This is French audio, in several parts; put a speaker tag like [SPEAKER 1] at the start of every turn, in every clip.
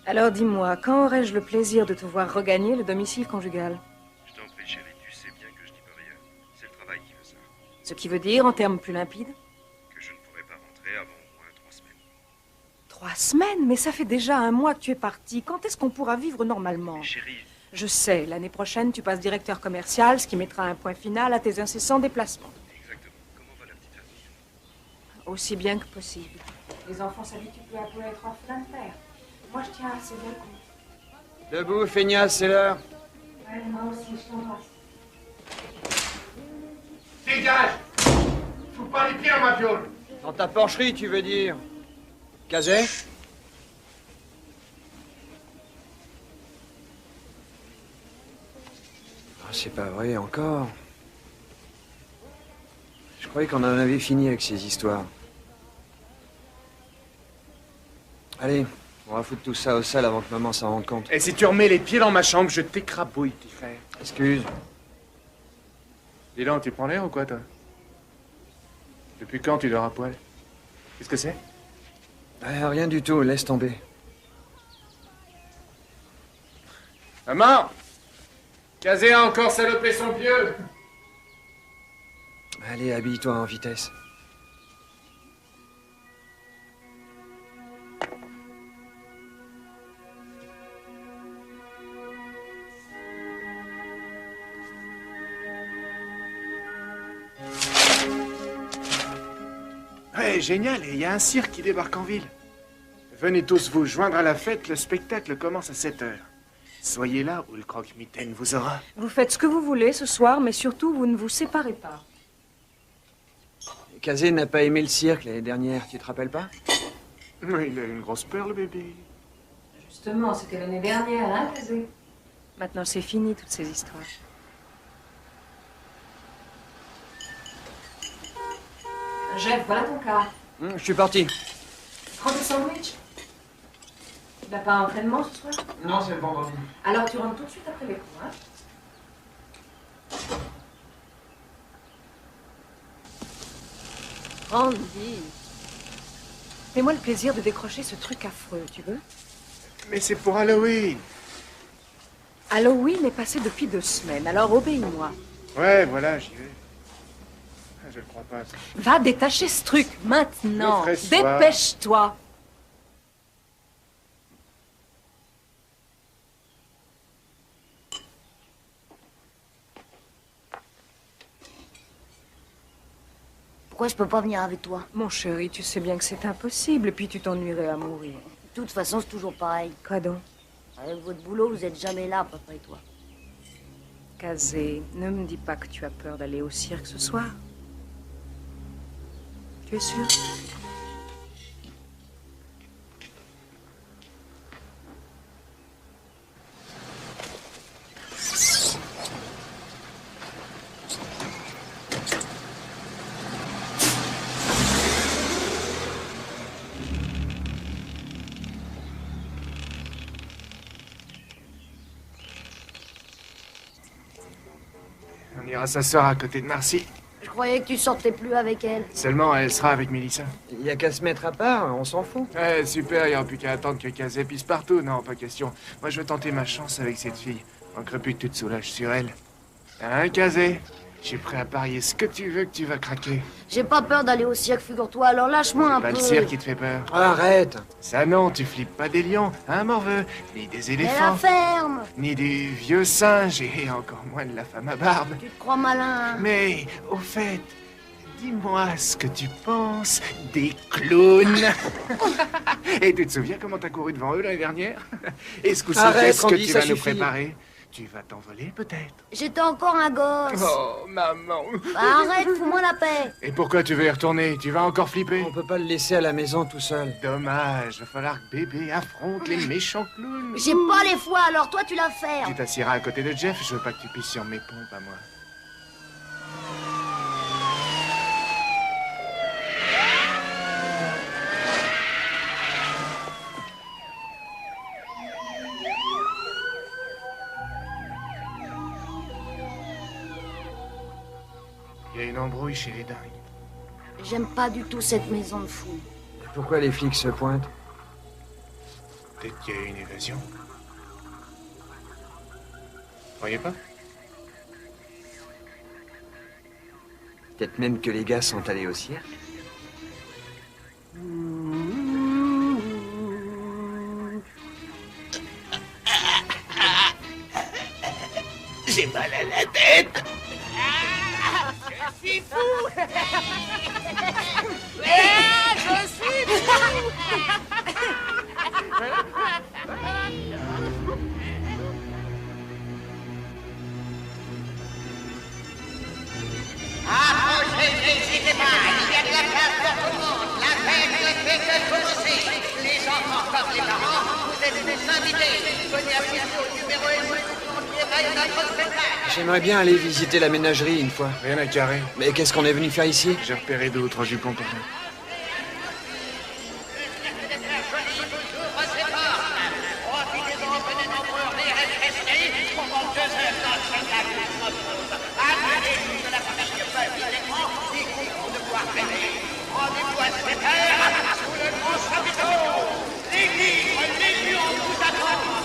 [SPEAKER 1] Alors dis-moi, quand aurais-je le plaisir de te voir regagner le domicile conjugal?
[SPEAKER 2] Je t'en prie, chérie, tu sais bien que je n'y peux rien. C'est le travail qui veut ça.
[SPEAKER 1] Ce qui veut dire, en termes plus limpides?
[SPEAKER 2] Que je ne pourrai pas rentrer avant au moins 3 semaines.
[SPEAKER 1] 3 semaines? Mais ça fait déjà un mois que tu es parti. Quand est-ce qu'on pourra vivre normalement?
[SPEAKER 2] Mais chérie,
[SPEAKER 1] Je sais, l'année prochaine, tu passes directeur commercial, ce qui mettra un point final à tes incessants déplacements.
[SPEAKER 2] exactement. Comment va la petite famille?
[SPEAKER 1] Aussi bien que possible. Les enfants s'habituent peu à peu à être orphelins de père. Moi, je tiens assez bien compte.
[SPEAKER 3] Debout, feignasse, c'est l'heure.
[SPEAKER 1] Ouais, moi aussi, je t'embrasse.
[SPEAKER 4] Dégage! Fous pas les pieds dans ma fiole!
[SPEAKER 3] Dans ta porcherie, tu veux dire. Cazet? Ah, c'est pas vrai, encore. Je croyais qu'on en avait fini avec ces histoires. Allez, on va foutre tout ça au sale avant que maman s'en rende compte.
[SPEAKER 4] Et si tu remets les pieds dans ma chambre, je t'écrabouille, petit frère.
[SPEAKER 3] Excuse.
[SPEAKER 4] Dis donc, tu prends l'air ou quoi, toi? Depuis quand tu dors à poil? Qu'est-ce que c'est?
[SPEAKER 3] Rien du tout, laisse tomber.
[SPEAKER 4] Maman! Kazé a encore salopé son pieu!
[SPEAKER 3] Allez, habille-toi en vitesse.
[SPEAKER 4] Ouais, génial, et il y a un cirque qui débarque en ville. Venez tous vous joindre à la fête, le spectacle commence à 7 heures. Soyez là ou le croque-mitaine vous aura.
[SPEAKER 1] Vous faites ce que vous voulez ce soir, mais surtout, vous ne vous séparez pas.
[SPEAKER 3] Kazé n'a pas aimé le cirque l'année dernière, tu te rappelles pas?
[SPEAKER 4] Oui, il a une grosse peur, le bébé.
[SPEAKER 1] Justement, c'était l'année dernière, hein, Kazé? Maintenant, c'est fini, toutes ces histoires. Jeff, voilà ton cas.
[SPEAKER 3] Je suis parti.
[SPEAKER 1] Prends tes sandwichs. Tu n'as pas entraînement ce soir?
[SPEAKER 3] Non, c'est le vendredi.
[SPEAKER 1] Alors tu rentres tout de suite après les cours, hein? Randy. Fais-moi le plaisir de décrocher ce truc affreux, tu veux?
[SPEAKER 4] Mais c'est pour Halloween.
[SPEAKER 1] Halloween est passé depuis 2 semaines, alors obéis-moi.
[SPEAKER 4] Ouais, voilà, j'y vais. Je le crois pas, ça.
[SPEAKER 1] Va détacher ce truc, maintenant.
[SPEAKER 4] Je le ferai ce soir.
[SPEAKER 1] Dépêche-toi.
[SPEAKER 5] Pourquoi je peux pas venir avec toi?
[SPEAKER 1] Mon chéri, tu sais bien que c'est impossible, et puis tu t'ennuierais à mourir.
[SPEAKER 5] De toute façon, c'est toujours pareil.
[SPEAKER 1] Quoi donc?
[SPEAKER 5] Avec votre boulot, vous êtes jamais là, papa et toi.
[SPEAKER 1] Kazé, ne me dis pas que tu as peur d'aller au cirque ce soir. Tu es sûr?
[SPEAKER 4] On ira s'asseoir à côté de Marcy.
[SPEAKER 5] Je croyais que tu sortais plus avec elle.
[SPEAKER 4] Seulement, elle sera avec Mélissa.
[SPEAKER 3] Il y a qu'à se mettre à part, on s'en fout.
[SPEAKER 4] Ouais, super, il n'y aura plus qu'à attendre que Kazé pisse partout. Non, pas question. Moi, je veux tenter ma chance avec cette fille. Manquerait plus que tu te soulages sur elle. Hein, Kazé? Je suis prêt à parier ce que tu veux que tu vas craquer.
[SPEAKER 5] J'ai pas peur d'aller au cirque, figure-toi, alors lâche-moi un
[SPEAKER 4] Pas
[SPEAKER 5] peu.
[SPEAKER 4] le cirque qui te fait peur.
[SPEAKER 3] Arrête.
[SPEAKER 4] Ça non, tu flippes pas des lions, hein, morveux? Ni des
[SPEAKER 5] Mais la
[SPEAKER 4] éléphants,
[SPEAKER 5] ferme!
[SPEAKER 4] ni des vieux singes, et encore moins de la femme à barbe.
[SPEAKER 5] Tu te crois malin.
[SPEAKER 4] Mais, au fait, dis-moi ce que tu penses des clowns. Et tu te souviens comment t'as couru devant eux l'année dernière? Et ce coup-ci,
[SPEAKER 3] Arrête,
[SPEAKER 4] qu'est-ce que
[SPEAKER 3] Randy,
[SPEAKER 4] tu
[SPEAKER 3] ça
[SPEAKER 4] vas nous
[SPEAKER 3] suffit.
[SPEAKER 4] préparer? Tu vas t'envoler, peut-être?
[SPEAKER 5] J'étais encore un gosse.
[SPEAKER 4] Oh, maman.
[SPEAKER 5] Bah, arrête, fous-moi la paix.
[SPEAKER 4] Et pourquoi tu veux y retourner? Tu vas encore flipper?
[SPEAKER 3] On peut pas le laisser à la maison tout seul.
[SPEAKER 4] Dommage, va falloir que bébé affronte les méchants clowns.
[SPEAKER 5] J'ai pas les fois, alors toi tu la
[SPEAKER 4] Tu
[SPEAKER 5] fermes.
[SPEAKER 4] t'assieras à côté de Jeff, je veux pas que tu pisses sur mes pompes à moi. Il y a une embrouille chez les dingues.
[SPEAKER 5] J'aime pas du tout cette maison de fou.
[SPEAKER 3] Pourquoi les flics se pointent?
[SPEAKER 4] Peut-être qu'il y a eu une évasion. Croyez pas?
[SPEAKER 3] Peut-être même que les gars sont allés au ciel.
[SPEAKER 6] J'ai mal à la tête. Je suis fou. Je suis fou. Approchez, n'hésitez pas. Il y a de la place pour tout le monde. La fête ne fait que commencer. Les enfants comme les parents, vous êtes tous invités. Venez assister au numéro émotion qui éveille notre spectacle.
[SPEAKER 3] J'aimerais bien aller visiter la ménagerie une fois.
[SPEAKER 4] Rien à carrer.
[SPEAKER 3] Mais qu'est-ce qu'on est venu faire ici?
[SPEAKER 4] J'ai repéré 2 ou 3 jupons pour nous.
[SPEAKER 6] Profitez-en, venez nombreux, restez pendant 2 heures dans le spectacle. Attendez de la famille de peuple d'écran, des concours de bois rêver. Rendez-vous à 7 heures, sous le grand chapiteau. Les livres, les lions vous attendent.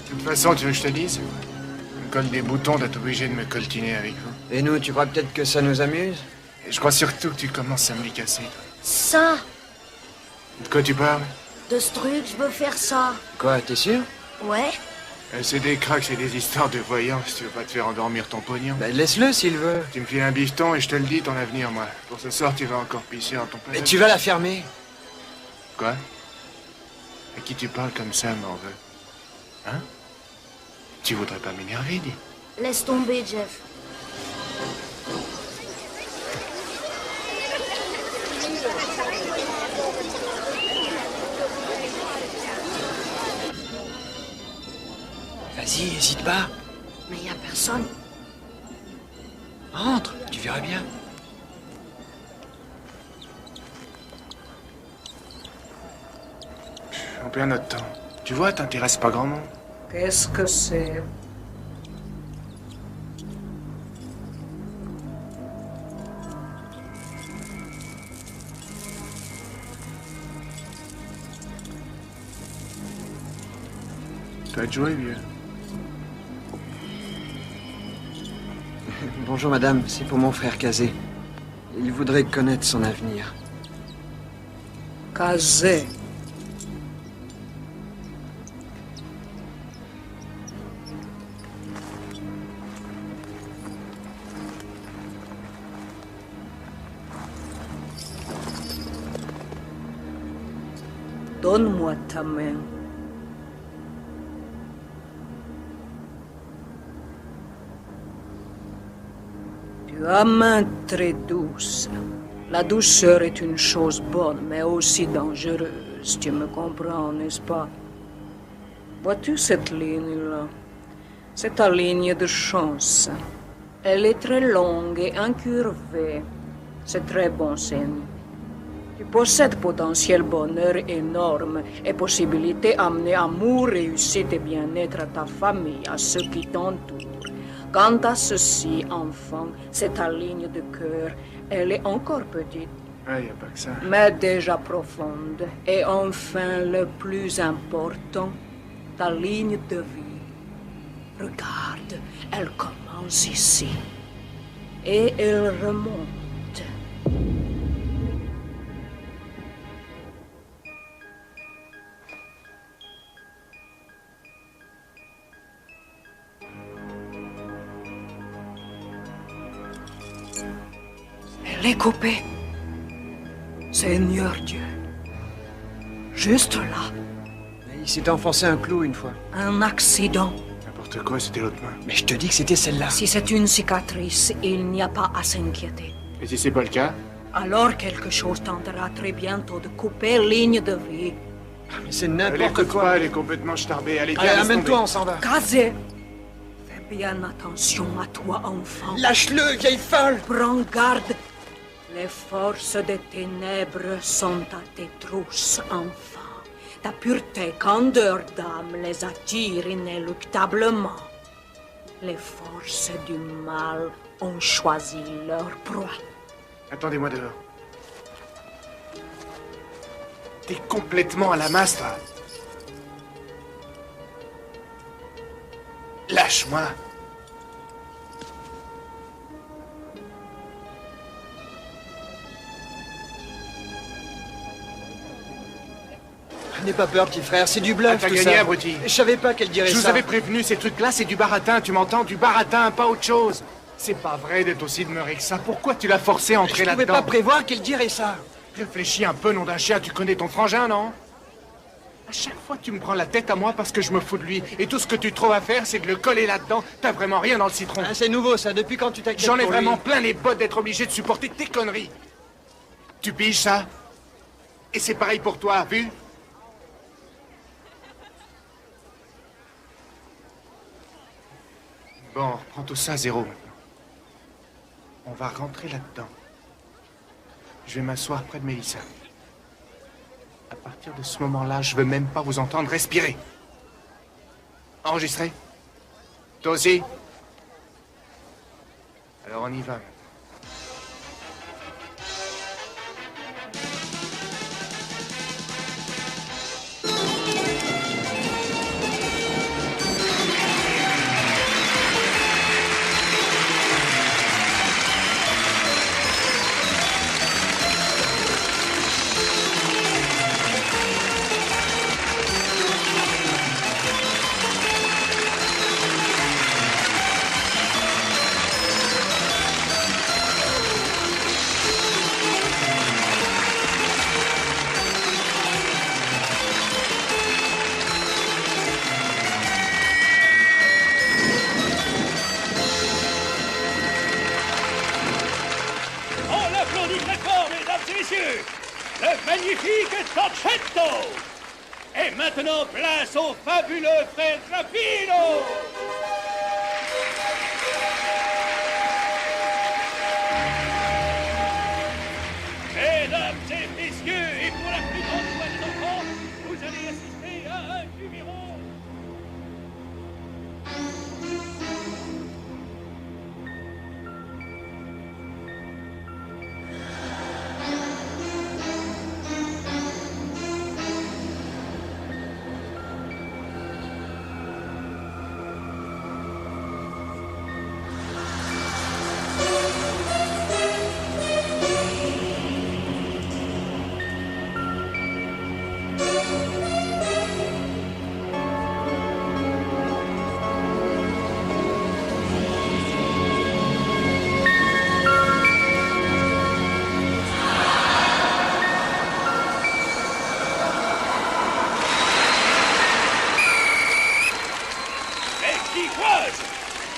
[SPEAKER 4] De toute façon, tu veux que je te dise? Je me colle des boutons d'être obligé de me coltiner avec vous.
[SPEAKER 3] Et nous, tu crois peut-être que ça nous amuse?
[SPEAKER 4] Et je crois surtout que tu commences à me les casser, toi.
[SPEAKER 5] Ça,
[SPEAKER 4] De quoi tu parles?
[SPEAKER 5] de ce truc, je veux faire ça.
[SPEAKER 3] Quoi, t'es sûr?
[SPEAKER 5] Ouais.
[SPEAKER 4] C'est des cracks, c'est des histoires de voyants, si tu veux pas te faire endormir ton pognon.
[SPEAKER 3] Bah laisse-le s'il veut.
[SPEAKER 4] Tu me files un bifton et je te le dis, ton avenir, moi. Pour ce soir, tu vas encore pisser dans ton
[SPEAKER 3] Mais
[SPEAKER 4] palais.
[SPEAKER 3] tu vas la fermer.
[SPEAKER 4] Quoi? À qui tu parles comme ça, m'en veux? Hein? Tu voudrais pas m'énerver, dis?
[SPEAKER 5] Laisse tomber, Jeff.
[SPEAKER 3] Vas-y, hésite pas.
[SPEAKER 5] Mais y a personne.
[SPEAKER 3] Entre, tu verras bien.
[SPEAKER 4] On perd notre temps. Tu vois, t'intéresses pas grand monde.
[SPEAKER 7] Qu'est-ce que c'est?
[SPEAKER 4] Tu vas te jouer, vieux.
[SPEAKER 3] Bonjour madame, c'est pour mon frère Kazé. Il voudrait connaître son avenir.
[SPEAKER 7] Kazé. Donne-moi ta main. Tu as main très douce. La douceur est une chose bonne, mais aussi dangereuse. Tu me comprends, n'est-ce pas? Vois-tu cette ligne-là? C'est ta ligne de chance. Elle est très longue et incurvée. C'est très bon signe. Tu possèdes potentiel bonheur énorme et possibilité amener amour, réussite et bien-être à ta famille, à ceux qui t'entourent. Quant à ceci, enfant, c'est ta ligne de cœur. Elle est encore petite,
[SPEAKER 4] Ouais, y a pas que ça.
[SPEAKER 7] mais déjà profonde. Et enfin, le plus important, ta ligne de vie. Regarde, elle commence ici. Et elle remonte. Elle est coupée. Seigneur Dieu. Juste là.
[SPEAKER 3] Il s'est enfoncé un clou une fois.
[SPEAKER 7] Un accident.
[SPEAKER 4] N'importe quoi, c'était l'autre main.
[SPEAKER 3] Mais je te dis que c'était celle-là.
[SPEAKER 7] Si c'est une cicatrice, il n'y a pas à s'inquiéter.
[SPEAKER 4] Et si c'est pas le cas?
[SPEAKER 7] Alors quelque chose tentera très bientôt de couper ligne de vie.
[SPEAKER 3] Mais c'est n'importe
[SPEAKER 4] Lève-toi,
[SPEAKER 3] quoi.
[SPEAKER 4] elle est complètement starbée. Allez,
[SPEAKER 3] Allez,
[SPEAKER 4] viens, laisse
[SPEAKER 3] amène-toi,
[SPEAKER 4] tomber.
[SPEAKER 3] on s'en va.
[SPEAKER 7] Kazé, fais bien attention à toi, enfant.
[SPEAKER 3] Lâche-le, vieille folle.
[SPEAKER 7] Prends garde. Les forces des ténèbres sont à tes trousses, enfant. Ta pureté, candeur d'âme les attire inéluctablement. Les forces du mal ont choisi leur proie.
[SPEAKER 4] Attendez-moi dehors. T'es complètement à la masse, toi. Lâche-moi.
[SPEAKER 3] N'aie pas peur, petit frère, c'est du bluff,
[SPEAKER 4] T'as
[SPEAKER 3] tout
[SPEAKER 4] gagné,
[SPEAKER 3] ça.
[SPEAKER 4] abruti.
[SPEAKER 3] Je savais pas qu'elle dirait
[SPEAKER 4] Je
[SPEAKER 3] ça.
[SPEAKER 4] vous avais prévenu, ces trucs-là, c'est du baratin, tu m'entends? Du baratin, pas autre chose. C'est pas vrai d'être aussi demeuré que ça. Pourquoi tu l'as forcé à entrer
[SPEAKER 3] Je pouvais
[SPEAKER 4] là-dedans?
[SPEAKER 3] pas prévoir qu'elle dirait ça.
[SPEAKER 4] Réfléchis un peu, nom d'un chien, tu connais ton frangin, non? À chaque fois, tu me prends la tête à moi parce que je me fous de lui. Et tout ce que tu trouves à faire, c'est de le coller là-dedans. T'as vraiment rien dans le citron.
[SPEAKER 3] Ah, c'est nouveau, ça. Depuis quand tu t'inquiètes
[SPEAKER 4] J'en ai
[SPEAKER 3] pour
[SPEAKER 4] vraiment
[SPEAKER 3] lui?
[SPEAKER 4] plein les bottes d'être obligé de supporter tes conneries. Tu piges ça? Et c'est pareil pour toi, vu? Bon, on reprend tout ça à zéro maintenant. On va rentrer là-dedans. Je vais m'asseoir près de Mélissa. À partir de ce moment-là, je veux même pas vous entendre respirer. Enregistré? Toi aussi? Alors on y va.
[SPEAKER 6] On l'applaudit très fort, mesdames et messieurs, le magnifique Torchetto. Et maintenant, place au fabuleux frère Rapino. Mesdames et messieurs, et pour la plus grande joie des enfants, vous allez assister à un numéro.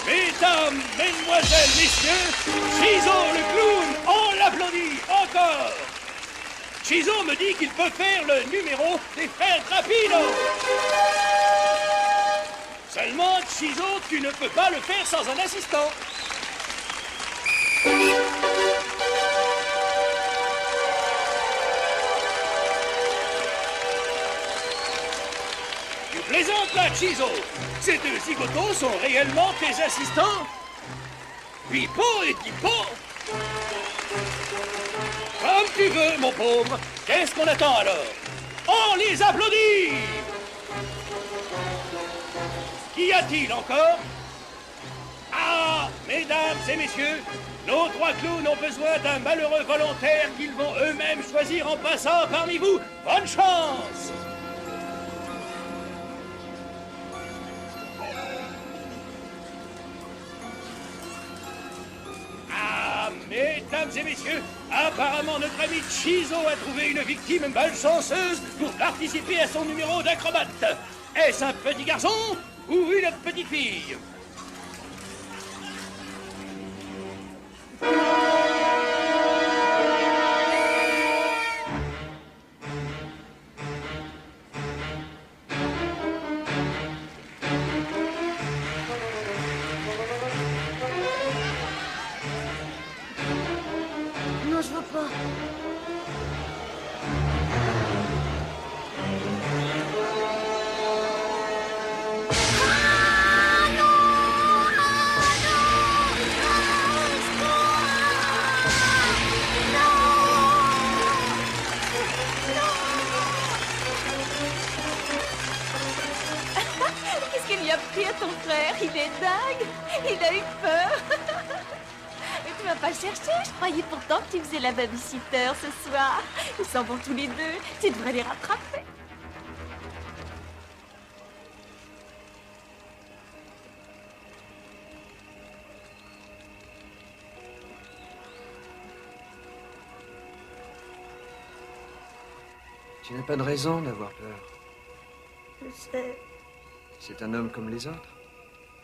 [SPEAKER 6] Mesdames, mesdemoiselles, messieurs, Chizo le clown, on l'applaudit encore. Chizo me dit qu'il peut faire le numéro des frères Rapino. Seulement, Chizo, tu ne peux pas le faire sans un assistant. Tu plaisantes là, Chizo. Ces deux zigotos sont réellement tes assistants? Pipo et Pipo. Comme tu veux, mon pauvre. Qu'est-ce qu'on attend alors? On les applaudit! Qu'y a-t-il encore? Ah, mesdames et messieurs, nos trois clowns ont besoin d'un malheureux volontaire qu'ils vont eux-mêmes choisir en passant parmi vous. Bonne chance! Ah, mesdames et messieurs, apparemment notre ami Chizo a trouvé une victime malchanceuse pour participer à son numéro d'acrobate. Est-ce un petit garçon ou une petite fille?
[SPEAKER 5] Non, je veux pas.
[SPEAKER 8] pris à ton frère, il est dingue. Il a eu peur. Mais tu m'as pas cherché, je croyais pourtant que tu faisais la babysitter ce soir. Ils s'en vont tous les deux, tu devrais les rattraper.
[SPEAKER 3] Tu n'as pas de raison d'avoir peur.
[SPEAKER 5] Je sais,
[SPEAKER 3] C'est un homme comme les autres.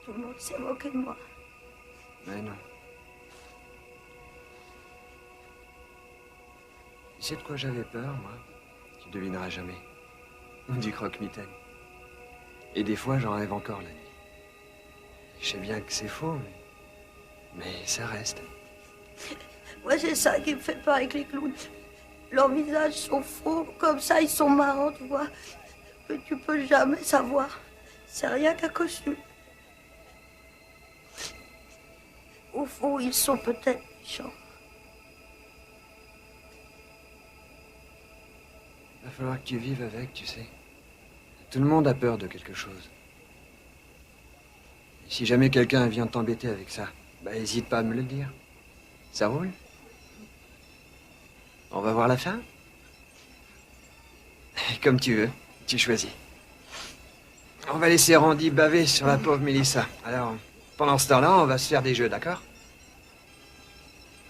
[SPEAKER 5] tout le monde s'est moqué de moi.
[SPEAKER 3] Mais non. Tu sais de quoi j'avais peur, moi? Tu devineras jamais. Du croque-mitaine. Et des fois, j'en rêve encore la nuit. Je sais bien que c'est faux, mais ça reste.
[SPEAKER 5] Moi, c'est ça qui me fait peur avec les clowns. Leurs visages sont faux, comme ça, ils sont marrants, tu vois. Mais tu peux jamais savoir. C'est rien qu'un costume. Au fond, ils sont peut-être méchants.
[SPEAKER 3] Va falloir que tu vives avec, tu sais. Tout le monde a peur de quelque chose. Et si jamais quelqu'un vient t'embêter avec ça, bah hésite pas à me le dire. Ça roule? On va voir la fin? Comme tu veux, tu choisis. On va laisser Randy baver sur la pauvre Melissa. Alors, pendant ce temps-là, on va se faire des jeux, d'accord?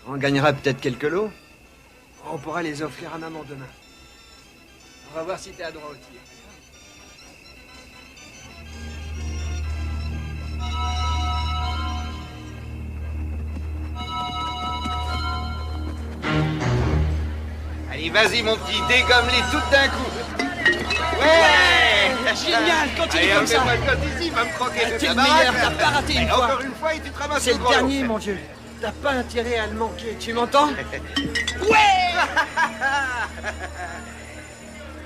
[SPEAKER 3] On gagnera peut-être quelques lots. On pourra les offrir à maman demain. On va voir si t'es à droit au tir.
[SPEAKER 9] Allez, vas-y, mon petit, dégomme-les toutes d'un coup. Ouais!
[SPEAKER 10] Génial, continue
[SPEAKER 9] allez,
[SPEAKER 10] comme ça.
[SPEAKER 9] Allez, moi ici, il va me croquer toute
[SPEAKER 10] T'es
[SPEAKER 9] la
[SPEAKER 10] le meilleur,
[SPEAKER 9] baraque.
[SPEAKER 10] t'as pas raté une fois.
[SPEAKER 9] Encore une fois, et tu te ramasses
[SPEAKER 10] C'est
[SPEAKER 9] au
[SPEAKER 10] le
[SPEAKER 9] gros lot.
[SPEAKER 10] dernier, mon Dieu.
[SPEAKER 3] T'as pas intérêt à le manquer, tu m'entends?
[SPEAKER 10] Ouais!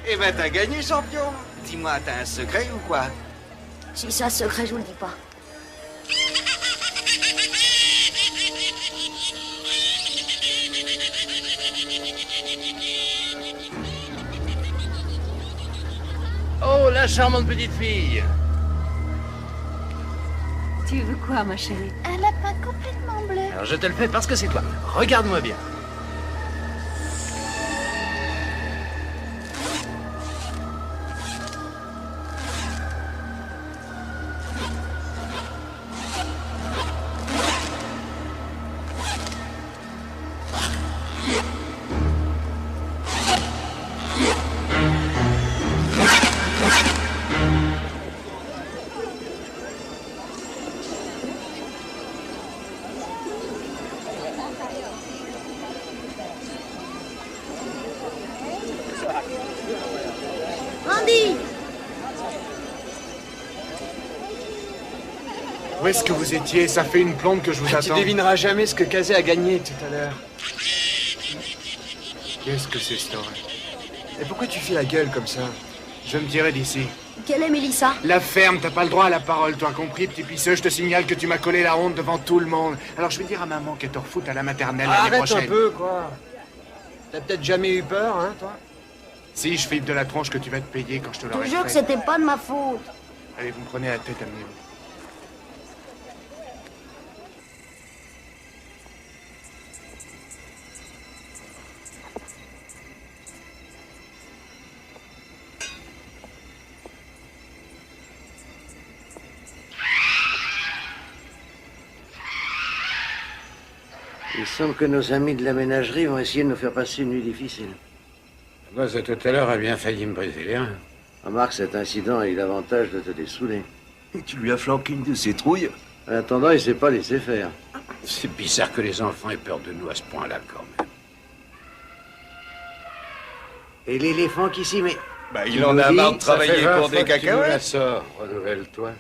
[SPEAKER 9] Eh ben, t'as gagné, champion. Dis-moi, t'as un secret ou quoi?
[SPEAKER 5] Si c'est un secret, je vous le dis pas.
[SPEAKER 10] Oh, la charmante petite fille.
[SPEAKER 8] Tu veux quoi, ma chérie? Un lapin complètement bleu.
[SPEAKER 10] Alors je te le fais parce que c'est toi. Regarde-moi bien.
[SPEAKER 5] Randy!
[SPEAKER 4] Où est-ce que vous étiez? Ça fait une plombe que je vous
[SPEAKER 3] Tu
[SPEAKER 4] attends.
[SPEAKER 3] devineras jamais ce que Kazé a gagné tout à l'heure.
[SPEAKER 4] Qu'est-ce que c'est, cette horreur?
[SPEAKER 3] Et pourquoi tu fais la gueule comme ça?
[SPEAKER 4] Je me dirai d'ici.
[SPEAKER 5] Quelle est Mélissa?
[SPEAKER 4] La ferme, t'as pas le droit à la parole, toi, compris, petit pisseux? Je te signale que tu m'as collé la honte devant tout le monde. Alors je vais dire à maman qu'elle te refoute à la maternelle l'année
[SPEAKER 3] Arrête
[SPEAKER 4] prochaine.
[SPEAKER 3] un peu, quoi. T'as peut-être jamais eu peur, hein, toi?
[SPEAKER 4] Si, je flippe de la tronche que tu vas te payer quand je te
[SPEAKER 5] Je
[SPEAKER 4] l'aurai
[SPEAKER 5] te jure que
[SPEAKER 4] fait.
[SPEAKER 5] c'était pas de ma faute.
[SPEAKER 4] Allez, vous me prenez la tête, amenez-vous.
[SPEAKER 11] Il semble que nos amis de la ménagerie vont essayer de nous faire passer une nuit difficile.
[SPEAKER 12] Le gosse de tout à l'heure a bien failli me briser les reins.
[SPEAKER 11] Remarque, cet incident a eu l'avantage de te dessouler.
[SPEAKER 12] Et tu lui as flanqué une de ses trouilles?
[SPEAKER 11] En attendant, il s'est pas laissé faire.
[SPEAKER 12] C'est bizarre que les enfants aient peur de nous à ce point-là, quand même.
[SPEAKER 11] Et l'éléphant qui s'y met.
[SPEAKER 9] Bah, il en a marre de travailler pour des
[SPEAKER 12] Tu nous la
[SPEAKER 9] cacahuètes.
[SPEAKER 12] sors, renouvelle-toi.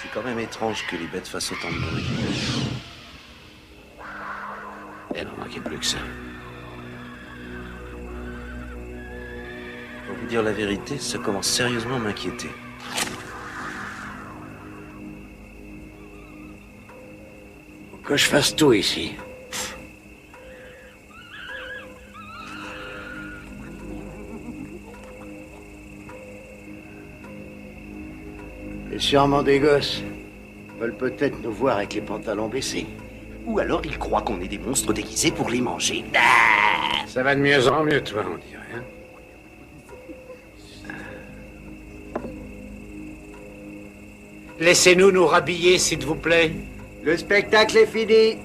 [SPEAKER 11] C'est quand même étrange que les bêtes fassent autant de bruit.
[SPEAKER 12] Il n'en manquait plus que ça.
[SPEAKER 11] Pour vous dire la vérité, ça commence sérieusement à m'inquiéter.
[SPEAKER 12] Faut que je fasse tout ici.
[SPEAKER 11] Et sûrement des gosses veulent peut-être nous voir avec les pantalons baissés.
[SPEAKER 9] Ou alors ils croient qu'on est des monstres déguisés pour les manger.
[SPEAKER 12] Ça va de mieux en mieux, toi, on dirait, hein? Laissez-nous nous rhabiller, s'il vous plaît.
[SPEAKER 11] Le spectacle est fini.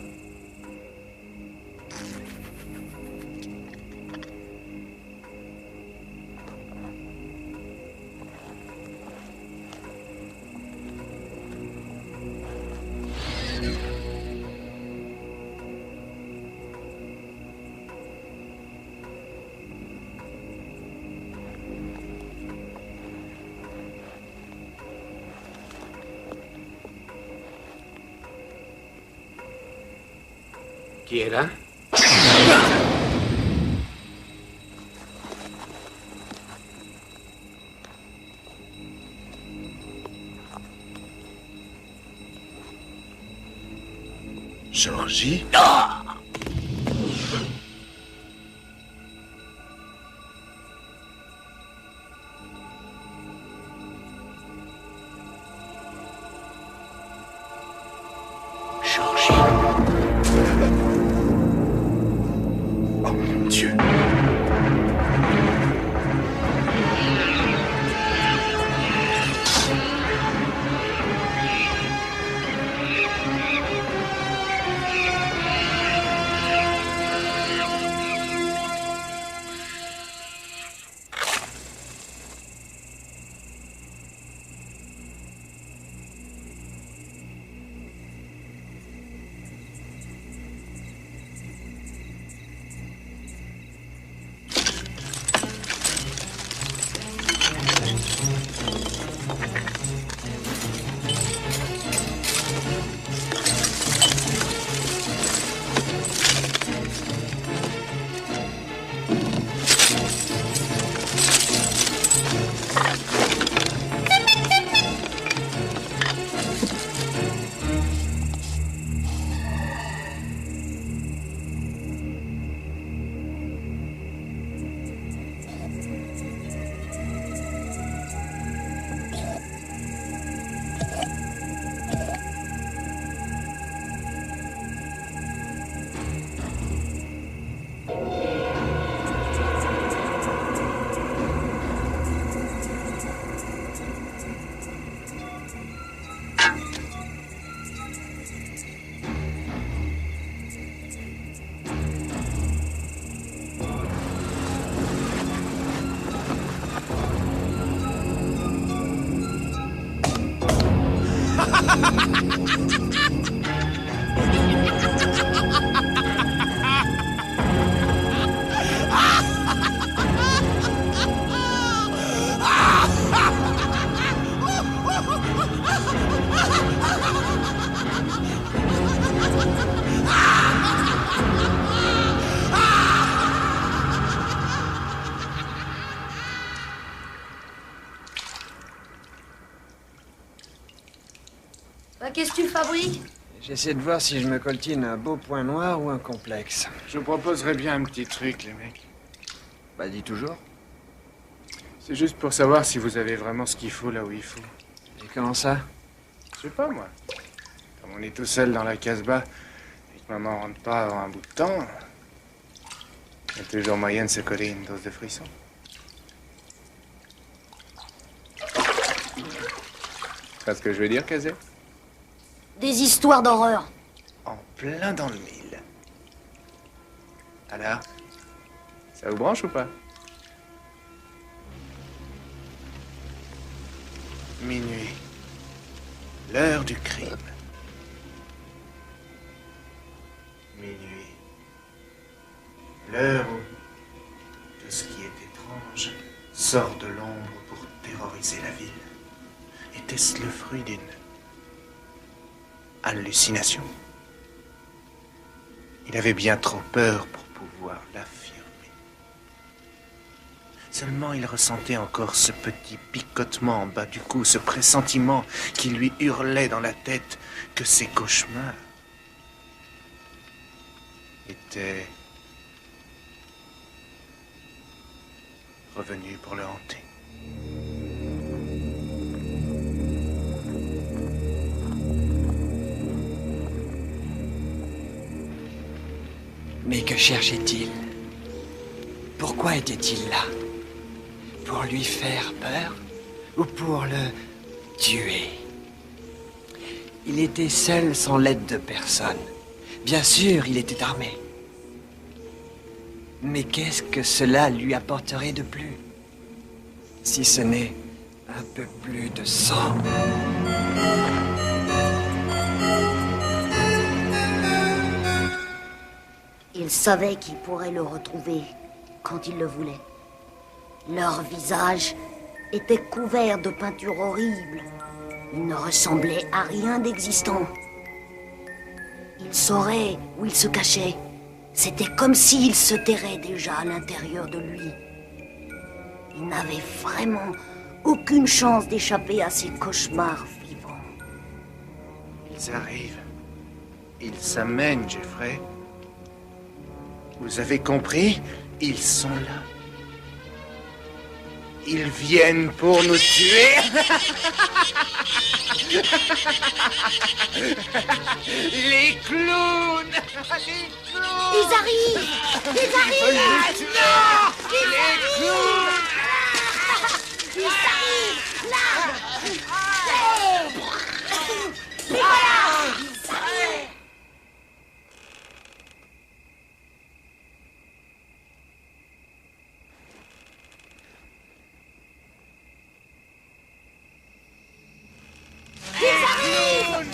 [SPEAKER 12] Qui est là?
[SPEAKER 9] Georgie?
[SPEAKER 5] Qu'est-ce que tu fabriques?
[SPEAKER 3] J'essaie de voir si je me coltine un beau point noir ou un complexe.
[SPEAKER 4] Je vous proposerais bien un petit truc, les mecs.
[SPEAKER 3] Bah, dis toujours.
[SPEAKER 4] C'est juste pour savoir si vous avez vraiment ce qu'il faut là où il faut.
[SPEAKER 3] Et comment ça?
[SPEAKER 4] Je sais pas, moi. Comme on est tout seul dans la Casbah et que maman rentre pas avant un bout de temps, il y a toujours moyen de se coller une dose de frisson. Tu vois ce que je veux dire, Kazé?
[SPEAKER 5] Des histoires d'horreur.
[SPEAKER 4] En plein dans le mille. Alors, ça vous branche ou pas? Minuit. L'heure du crime. Minuit. L'heure où tout ce qui est étrange sort de l'ombre pour terroriser la ville. Était-ce le fruit d'une hallucination? Il avait bien trop peur pour pouvoir l'affirmer. Seulement il ressentait encore ce petit picotement en bas du cou, ce pressentiment qui lui hurlait dans la tête que ses cauchemars étaient revenus pour le hanter.
[SPEAKER 3] Mais que cherchait-il? Pourquoi était-il là? Pour lui faire peur? Ou pour le tuer? Il était seul sans l'aide de personne. Bien sûr, il était armé. Mais qu'est-ce que cela lui apporterait de plus? Si ce n'est un peu plus de sang.
[SPEAKER 5] Il savait qu'il pourrait le retrouver quand il le voulait. Leurs visages étaient couverts de peintures horribles. Ils ne ressemblaient à rien d'existant. Il saurait où il se cachait. C'était comme s'il se terrait déjà à l'intérieur de lui. Il n'avait vraiment aucune chance d'échapper à ces cauchemars vivants.
[SPEAKER 4] Ils arrivent. Ils s'amènent, Jeffrey. Vous avez compris? Ils sont là. Ils viennent pour nous tuer. Les clowns. Les clowns.
[SPEAKER 5] Ils arrivent. Ils arrivent.
[SPEAKER 4] Non. Les clowns.
[SPEAKER 5] Ils arrivent. Là. Et voilà.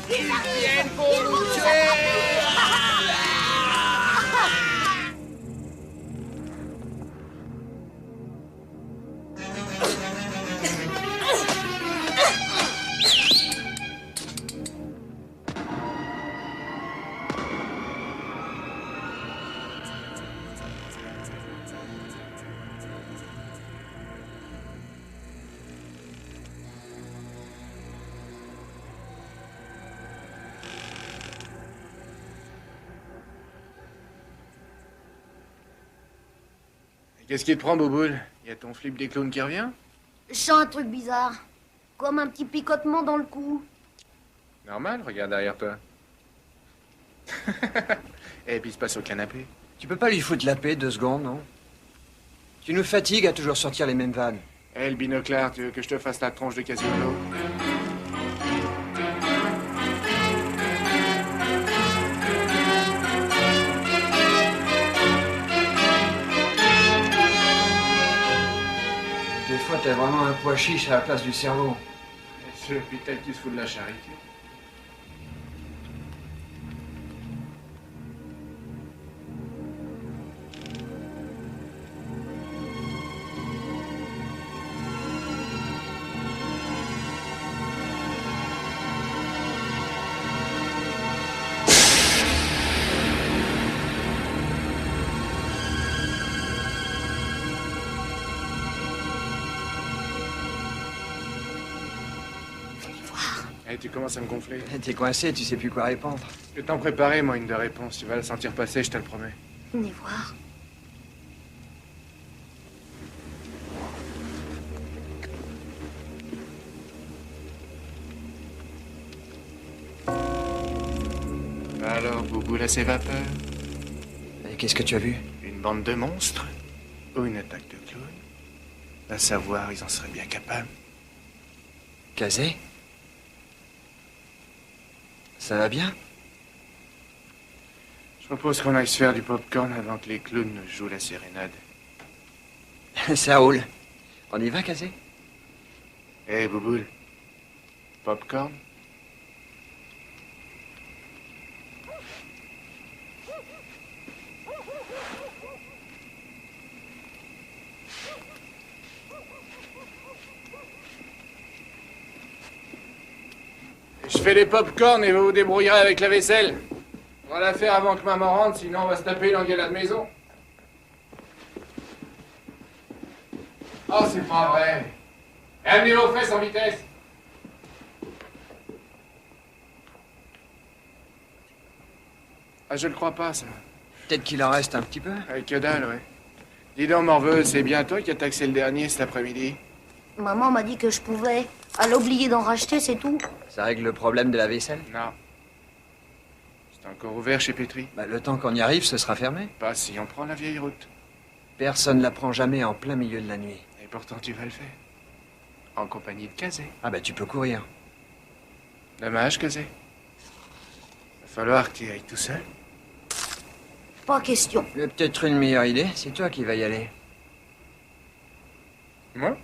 [SPEAKER 4] Ils viennent pour nous tuer. Qu'est-ce qui te prend, Bouboule? Y a ton flip des clowns qui revient?
[SPEAKER 5] Je sens un truc bizarre. Comme un petit picotement dans le cou.
[SPEAKER 4] Normal, regarde derrière toi. Et puis il se passe au canapé.
[SPEAKER 3] Tu peux pas lui foutre la paix 2 secondes, non? Tu nous fatigues à toujours sortir les mêmes vannes.
[SPEAKER 4] Hé, le binoclard, tu veux que je te fasse la tronche de Quasimodo?
[SPEAKER 3] Des fois, t'as vraiment un pois chiche à la place du cerveau.
[SPEAKER 4] C'est depuis tel qu'il se fout de la charité. Tu commences à me gonfler.
[SPEAKER 3] T'es coincé, tu sais plus quoi répondre.
[SPEAKER 4] Je vais t'en préparer, moi, une de réponse. Tu vas la sentir passer, je te le promets.
[SPEAKER 5] Venez voir.
[SPEAKER 4] Alors, Boubou, là, ses vapeurs.
[SPEAKER 3] Et qu'est-ce que tu as vu?
[SPEAKER 4] Une bande de monstres? Ou une attaque de clowns? À savoir, ils en seraient bien capables.
[SPEAKER 3] Kazé? Ça va bien?
[SPEAKER 4] Je propose qu'on aille se faire du popcorn avant que les clowns nous jouent la sérénade.
[SPEAKER 3] Ça roule. On y va, Kazé?
[SPEAKER 4] Hé, Bouboule. Popcorn? Je fais les pop-corn et vous vous débrouillerez avec la vaisselle. On va la faire avant que maman rentre, sinon on va se taper l'engueulade maison. Oh, c'est pas vrai. Amenez vos fesses en vitesse. Ah, je le crois pas, ça.
[SPEAKER 3] Peut-être qu'il en reste un petit peu.
[SPEAKER 4] Avec que dalle, ouais. Dis donc, Morveux, c'est bien toi qui as taxé le dernier cet après-midi?
[SPEAKER 5] Maman m'a dit que je pouvais. Elle a oublié d'en racheter, c'est tout.
[SPEAKER 3] Ça règle le problème de la vaisselle?
[SPEAKER 4] Non. C'est encore ouvert chez Petri?
[SPEAKER 3] Bah, le temps qu'on y arrive, ce sera fermé.
[SPEAKER 4] Pas si on prend la vieille route.
[SPEAKER 3] Personne ne la prend jamais en plein milieu de la nuit.
[SPEAKER 4] Et pourtant, tu vas le faire. En compagnie de Kazé.
[SPEAKER 3] Ah bah tu peux courir.
[SPEAKER 4] Dommage, Kazé. Va falloir que tu y ailles tout seul.
[SPEAKER 5] Pas question.
[SPEAKER 3] J'ai peut-être une meilleure idée. C'est toi qui vas y aller.
[SPEAKER 4] Moi?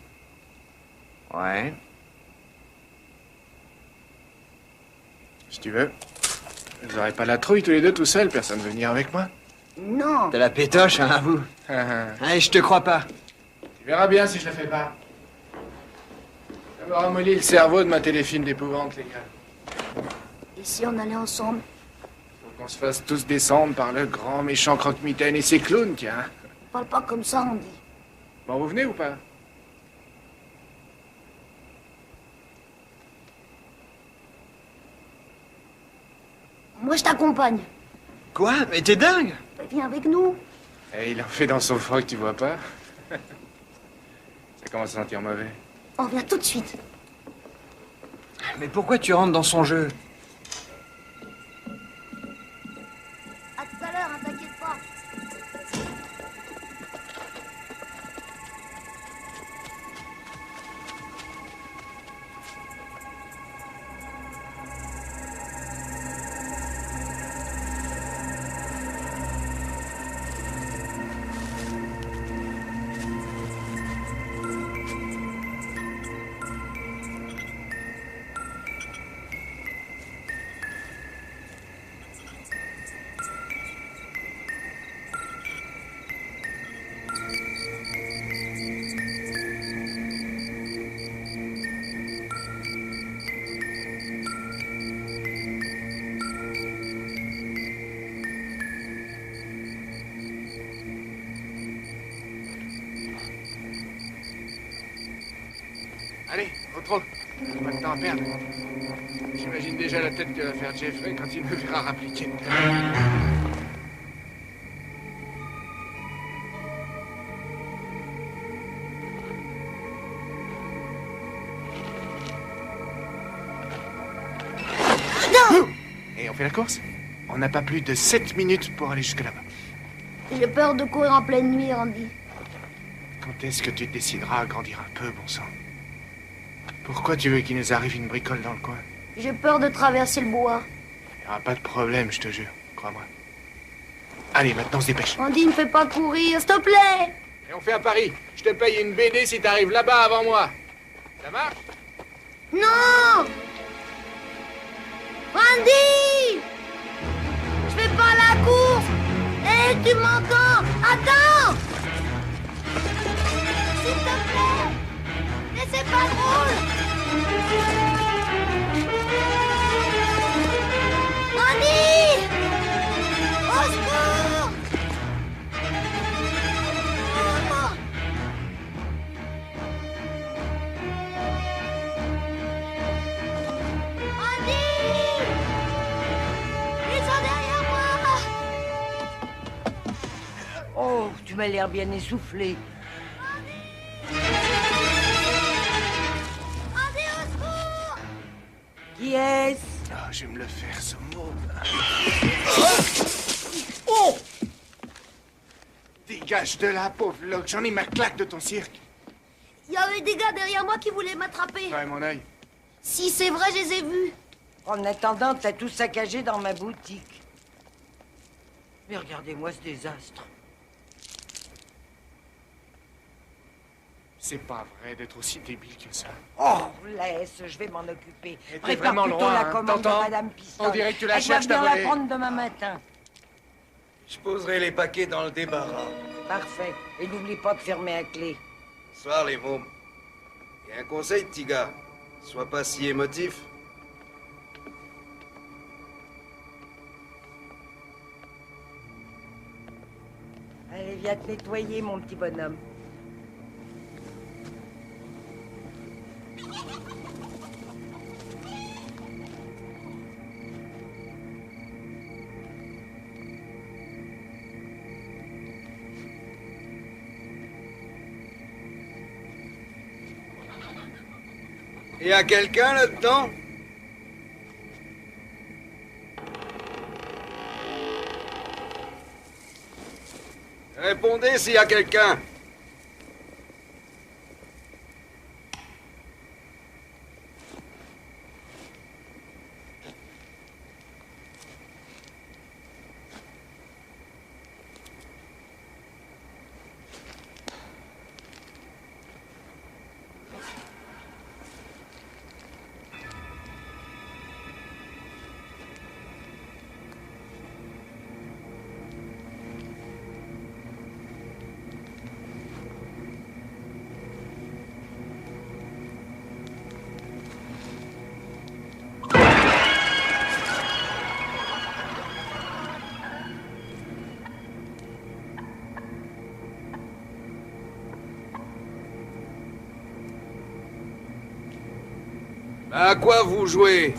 [SPEAKER 3] Ouais.
[SPEAKER 4] Si tu veux. Vous aurez pas la trouille tous les deux tout seuls, personne veut venir avec moi.
[SPEAKER 5] Non.
[SPEAKER 3] T'as la pétoche, hein, à vous. Allez, je te crois pas.
[SPEAKER 4] Tu verras bien si je le fais pas. Ça me ramollit le cerveau de ma téléfilm d'épouvante, les gars.
[SPEAKER 5] Et si on allait ensemble?
[SPEAKER 4] Faut qu'on se fasse tous descendre par le grand méchant croque-mitaine et ses clowns, tiens.
[SPEAKER 5] Parle pas comme ça, Andy.
[SPEAKER 4] Bon, vous venez ou pas?
[SPEAKER 5] Moi, je t'accompagne.
[SPEAKER 3] Quoi? Mais t'es dingue!
[SPEAKER 5] Viens avec nous.
[SPEAKER 4] Eh, il en fait dans son froc, tu vois pas? Ça commence à sentir mauvais.
[SPEAKER 5] On vient tout de suite.
[SPEAKER 3] Mais pourquoi tu rentres dans son jeu?
[SPEAKER 5] À tout à l'heure, hein, t'inquiète pas.
[SPEAKER 4] Allez, au trot. Pas de temps à perdre. J'imagine déjà la tête que va faire Jeffrey quand il me verra rappliquer.
[SPEAKER 5] Non!
[SPEAKER 4] Et on fait la course? On n'a pas plus de 7 minutes pour aller jusque là-bas.
[SPEAKER 5] J'ai peur de courir en pleine nuit, Andy.
[SPEAKER 4] Quand est-ce que tu te décideras à grandir un peu, bon sang? Pourquoi tu veux qu'il nous arrive une bricole dans le coin?
[SPEAKER 5] J'ai peur de traverser le bois.
[SPEAKER 4] Il n'y aura pas de problème, je te jure. Crois-moi. Allez, maintenant, on se dépêche.
[SPEAKER 5] Andy, ne fais pas courir, s'il te plaît!
[SPEAKER 4] Et on fait un pari. Je te paye une BD si t'arrives là-bas avant moi. Ça marche?
[SPEAKER 5] Non! Andy! Je fais pas la course! Hé, tu m'entends? Attends! S'il te plaît! Mais c'est pas drôle! Andy! Au secours! Oh. Andy! Ils sont derrière moi!
[SPEAKER 7] Oh, tu m'as l'air bien essoufflé.
[SPEAKER 5] Andy, au secours!
[SPEAKER 7] Qui est-ce?
[SPEAKER 4] Ah, je vais me le faire, ce mot.
[SPEAKER 5] Oh!
[SPEAKER 4] Dégage de là, pauvre Locke. J'en ai ma claque de ton cirque.
[SPEAKER 5] Il y avait des gars derrière moi qui voulaient m'attraper.
[SPEAKER 4] Ouais, mon œil.
[SPEAKER 5] Si c'est vrai, je les ai vus.
[SPEAKER 7] En attendant, t'as tout saccagé dans ma boutique. Mais regardez-moi ce désastre.
[SPEAKER 4] C'est pas vrai d'être aussi débile que ça.
[SPEAKER 7] Oh, laisse, je vais m'en occuper.
[SPEAKER 4] Et t'es
[SPEAKER 7] Prépare
[SPEAKER 4] vraiment
[SPEAKER 7] plutôt
[SPEAKER 4] loin,
[SPEAKER 7] la
[SPEAKER 4] hein,
[SPEAKER 7] commande de
[SPEAKER 4] t'entends?
[SPEAKER 7] Madame Piston.
[SPEAKER 4] On dirait que tu la
[SPEAKER 7] Elle
[SPEAKER 4] cherches,
[SPEAKER 7] doit
[SPEAKER 4] ta
[SPEAKER 7] bien
[SPEAKER 4] volée.
[SPEAKER 7] la prendre demain matin.
[SPEAKER 9] Je poserai les paquets dans le débarras.
[SPEAKER 7] Parfait. Et n'oublie pas de fermer à clé.
[SPEAKER 9] Soir, les mômes. Et un conseil, petit gars. Sois pas si émotif.
[SPEAKER 7] Allez, viens te nettoyer, mon petit bonhomme.
[SPEAKER 9] Y a quelqu'un là-dedans? Répondez s'il y a quelqu'un. À quoi vous jouez?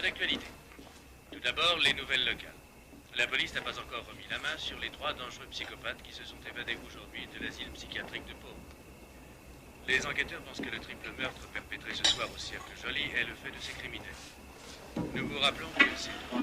[SPEAKER 2] d'actualité. Tout d'abord, les nouvelles locales. La police n'a pas encore remis la main sur les 3 dangereux psychopathes qui se sont évadés aujourd'hui de l'asile psychiatrique de Pau. Les enquêteurs pensent que le triple meurtre perpétré ce soir au Cirque Joly est le fait de ces criminels. Nous vous rappelons que ces 3...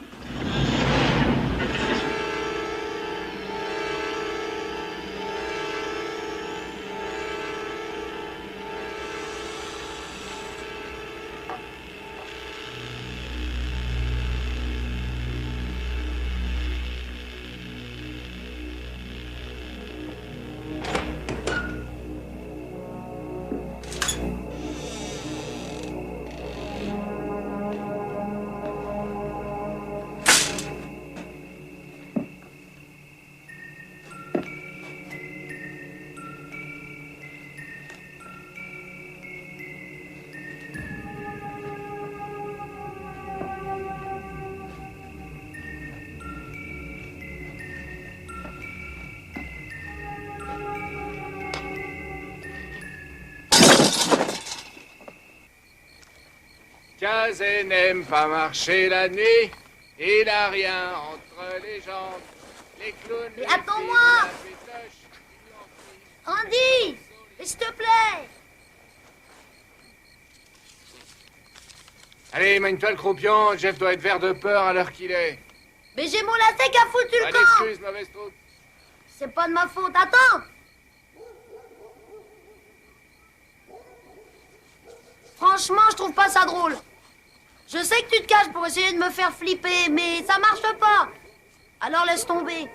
[SPEAKER 4] Kazé n'aime pas marcher la nuit. Il n'a rien entre les jambes. Les clowns...
[SPEAKER 5] Mais attends-moi! Andy! S'il te plaît!
[SPEAKER 4] Allez, mène-toi le croupion. Jeff doit être vert de peur à l'heure qu'il est.
[SPEAKER 5] Mais j'ai mon lacet qui a foutu le
[SPEAKER 4] Allez,
[SPEAKER 5] camp!
[SPEAKER 4] excuse, mauvaise troupe.
[SPEAKER 5] C'est pas de ma faute. Attends! Franchement, je trouve pas ça drôle. Je sais que tu te caches pour essayer de me faire flipper, mais ça marche pas. Alors laisse tomber.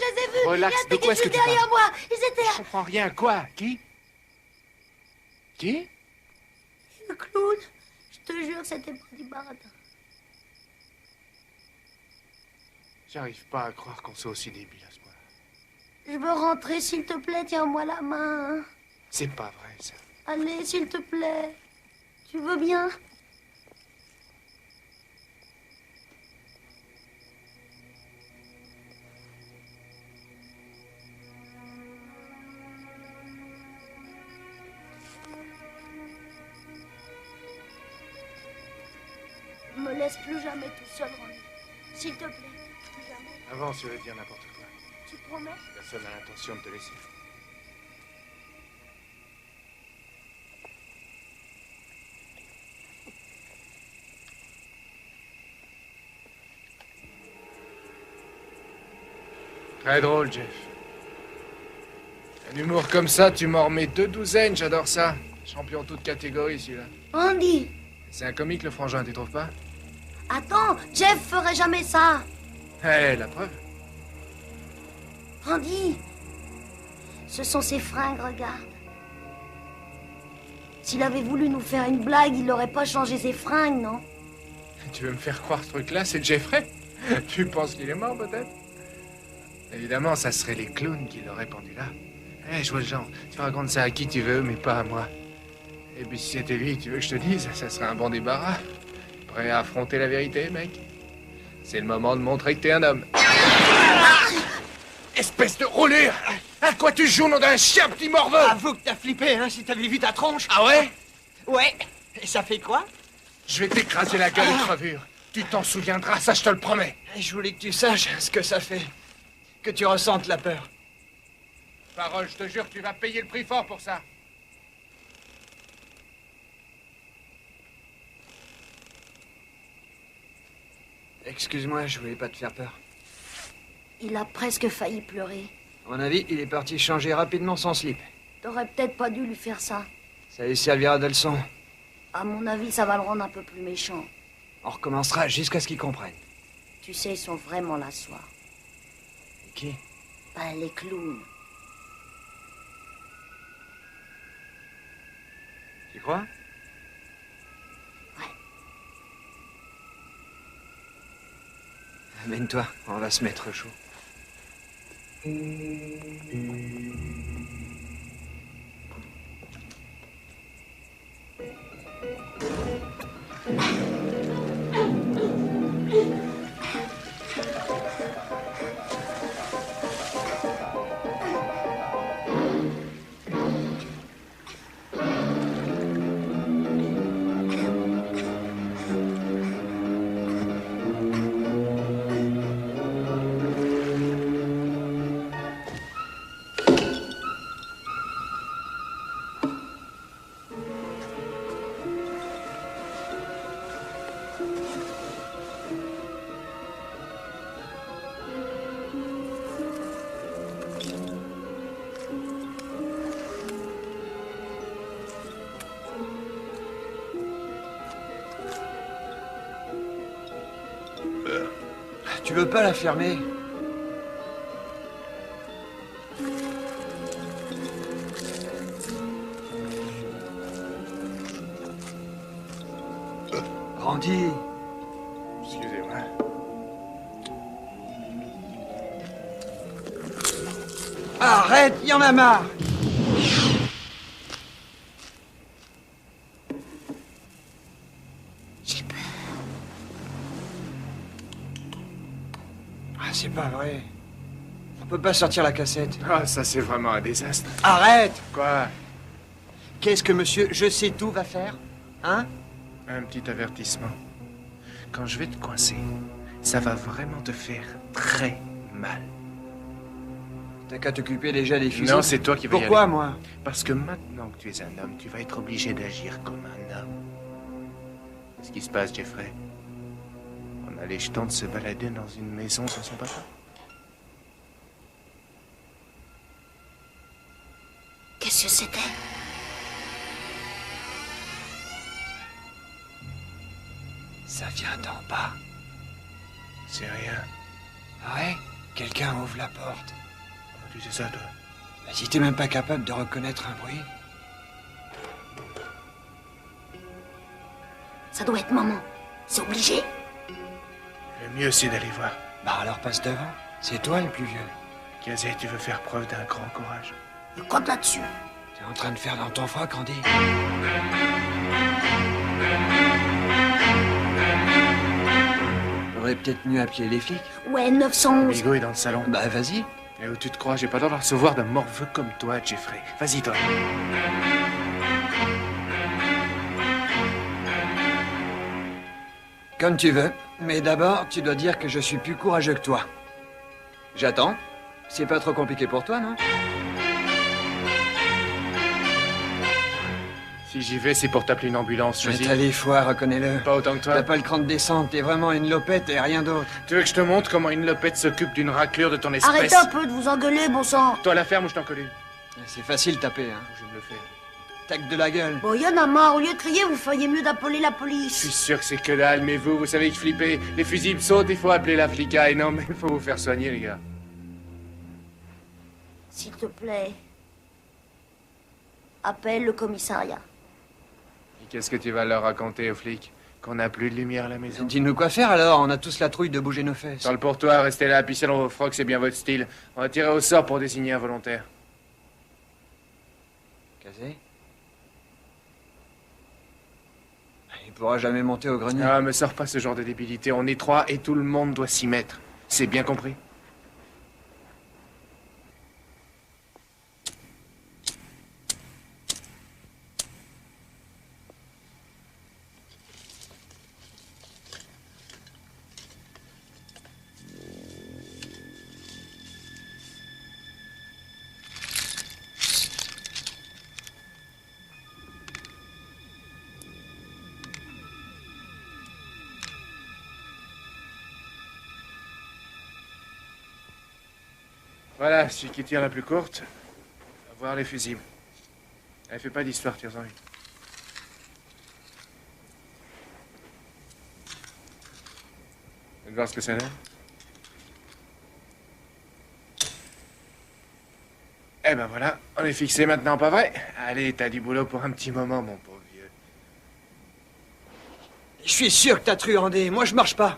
[SPEAKER 5] je les ai vus.
[SPEAKER 4] Relax,
[SPEAKER 5] Il y a
[SPEAKER 4] de quoi est-ce que tu
[SPEAKER 5] derrière
[SPEAKER 4] parles?
[SPEAKER 5] moi. Ils étaient
[SPEAKER 4] Je comprends rien. Quoi? Qui? Qui?
[SPEAKER 5] Le clown. Je te jure, c'était pas du baratin.
[SPEAKER 4] J'arrive pas à croire qu'on soit aussi débile à ce point-là.
[SPEAKER 5] Je veux rentrer, s'il te plaît, tiens-moi la main.
[SPEAKER 4] C'est pas vrai, ça.
[SPEAKER 5] Allez, s'il te plaît. Tu veux bien? Me laisse plus jamais tout seul, Ronnie. S'il te plaît, plus jamais.
[SPEAKER 4] Avant, tu veux dire n'importe quoi.
[SPEAKER 5] Tu promets?
[SPEAKER 4] Personne n'a l'intention de te laisser. Très drôle, Jeff. Un humour comme ça, tu m'en remets 2 douzaines, j'adore ça. Champion toute catégorie, celui-là.
[SPEAKER 5] Andy!
[SPEAKER 4] C'est un comique, le frangin, tu trouves pas?
[SPEAKER 5] Attends, Jeff ferait jamais ça.
[SPEAKER 4] Eh, la preuve.
[SPEAKER 5] Andy! Ce sont ses fringues, regarde. S'il avait voulu nous faire une blague, il n'aurait pas changé ses fringues, non?
[SPEAKER 4] Tu veux me faire croire ce truc-là, c'est Jeffrey? Tu penses qu'il est mort, peut-être? Évidemment, ça serait les clowns qui l'auraient pendu là. Eh, je vois le genre. Tu racontes ça à qui tu veux, mais pas à moi. Et puis si c'était lui, tu veux que je te dise, ça serait un bon débarras. Prêt à affronter la vérité, mec? C'est le moment de montrer que t'es un homme. Espèce de roulure! À quoi tu joues, nom d'un chien, petit morveux?
[SPEAKER 3] Avoue que t'as flippé, hein, si t'avais vu ta tronche.
[SPEAKER 4] Ah ouais?
[SPEAKER 3] Ouais. Et ça fait quoi?
[SPEAKER 4] Je vais t'écraser la gueule de crevure. Tu t'en souviendras, ça je te le promets.
[SPEAKER 3] Je voulais que tu saches ce que ça fait. Que tu ressentes la peur.
[SPEAKER 4] Parole, je te jure, tu vas payer le prix fort pour ça.
[SPEAKER 3] Excuse-moi, je voulais pas te faire peur.
[SPEAKER 5] Il a presque failli pleurer.
[SPEAKER 3] À mon avis, il est parti changer rapidement son slip.
[SPEAKER 5] T'aurais peut-être pas dû lui faire ça.
[SPEAKER 3] Ça lui servira de leçon.
[SPEAKER 5] À mon avis, ça va le rendre un peu plus méchant.
[SPEAKER 3] On recommencera jusqu'à ce qu'il comprenne.
[SPEAKER 5] Tu sais, ils sont vraiment là ce soir.
[SPEAKER 3] Et qui?
[SPEAKER 5] Ben, les clowns.
[SPEAKER 3] Tu crois?
[SPEAKER 5] Ouais.
[SPEAKER 3] Amène-toi, on va se mettre chaud. Tu veux pas la fermer? Randy.
[SPEAKER 4] Excusez-moi.
[SPEAKER 3] Arrête, y en a marre.
[SPEAKER 5] J'ai peur.
[SPEAKER 3] Ah, c'est pas vrai. On peut pas sortir la cassette.
[SPEAKER 4] Ah, ça c'est vraiment un désastre.
[SPEAKER 3] Arrête!
[SPEAKER 4] Quoi?
[SPEAKER 3] Qu'est-ce que monsieur Je sais tout va faire? Hein?
[SPEAKER 4] Un petit avertissement. Quand je vais te coincer, ça va vraiment te faire très mal.
[SPEAKER 3] T'as qu'à t'occuper déjà des fusils.
[SPEAKER 4] Non, c'est toi qui vas y
[SPEAKER 3] Pourquoi,
[SPEAKER 4] aller.
[SPEAKER 3] moi?
[SPEAKER 4] Parce que maintenant que tu es un homme, tu vas être obligé d'agir comme un homme. Ce qui se passe, Jeffrey, on a les jetons de se balader dans une maison sans son papa.
[SPEAKER 5] Qu'est-ce que c'était?
[SPEAKER 3] Ça vient d'en bas.
[SPEAKER 4] C'est rien.
[SPEAKER 3] Ah ouais? Quelqu'un ouvre la porte.
[SPEAKER 4] Tu sais ça, toi?
[SPEAKER 3] Bah, si t'es même pas capable de reconnaître un bruit.
[SPEAKER 5] Ça doit être maman. C'est obligé.
[SPEAKER 4] Le mieux, c'est d'aller voir.
[SPEAKER 3] Bah alors passe devant. C'est toi le plus vieux.
[SPEAKER 4] Kazé, tu veux faire preuve d'un grand courage.
[SPEAKER 5] Je compte là-dessus.
[SPEAKER 3] T'es en train de faire dans ton froc, Andy. Faudrait peut-être mieux appeler les flics.
[SPEAKER 5] Ouais, 911.
[SPEAKER 4] Bigot est dans le salon.
[SPEAKER 3] Bah vas-y.
[SPEAKER 4] Et où tu te crois? J'ai pas le droit de recevoir d'un morveux comme toi, Jeffrey. Vas-y, toi.
[SPEAKER 3] Comme tu veux. Mais d'abord, tu dois dire que je suis plus courageux que toi. J'attends. C'est pas trop compliqué pour toi, non?
[SPEAKER 4] Si j'y vais, c'est pour t'appeler une ambulance,
[SPEAKER 3] Mais
[SPEAKER 4] choisis.
[SPEAKER 3] t'as les foies, reconnais-le.
[SPEAKER 4] Pas autant que toi.
[SPEAKER 3] T'as pas le cran de descente, t'es vraiment une lopette et rien d'autre.
[SPEAKER 4] Tu veux que je te montre comment une lopette s'occupe d'une raclure de ton espèce?
[SPEAKER 5] Arrêtez un peu de vous engueuler, bon sang.
[SPEAKER 4] Toi, la ferme ou je t'en colle?
[SPEAKER 3] C'est facile taper, hein.
[SPEAKER 4] Je me le fais.
[SPEAKER 3] Tac de la gueule.
[SPEAKER 5] Bon, y'en a marre. Au lieu de crier, vous feriez mieux d'appeler la
[SPEAKER 4] Je
[SPEAKER 5] police.
[SPEAKER 4] suis sûr que c'est que dalle, mais vous savez que flipper. Les fusibles sautent, il faut appeler la flicaille. Non, mais il faut vous faire soigner, les gars.
[SPEAKER 5] S'il te plaît. Appelle le commissariat.
[SPEAKER 4] Et qu'est-ce que tu vas leur raconter aux flics? Qu'on n'a plus de lumière à la maison?
[SPEAKER 3] Dis-nous quoi faire alors, on a tous la trouille de bouger nos fesses.
[SPEAKER 4] Parle pour toi, restez là, pissez dans vos frocs, c'est bien votre style. On va tirer au sort pour désigner un volontaire.
[SPEAKER 3] Kazé? Il pourra jamais monter au grenier.
[SPEAKER 4] Ah, me sors pas ce genre de débilité. On est trois et tout le monde doit s'y mettre. C'est bien compris? Voilà, celui qui tire la plus courte, va voir les fusibles. Elle fait pas d'histoire, tire-en une. Tu veux voir ce que ça donne? Eh ben voilà, on est fixé maintenant, pas vrai? Allez, t'as du boulot pour un petit moment, mon pauvre vieux.
[SPEAKER 3] Je suis sûr que t'as truandé. Moi, je marche pas.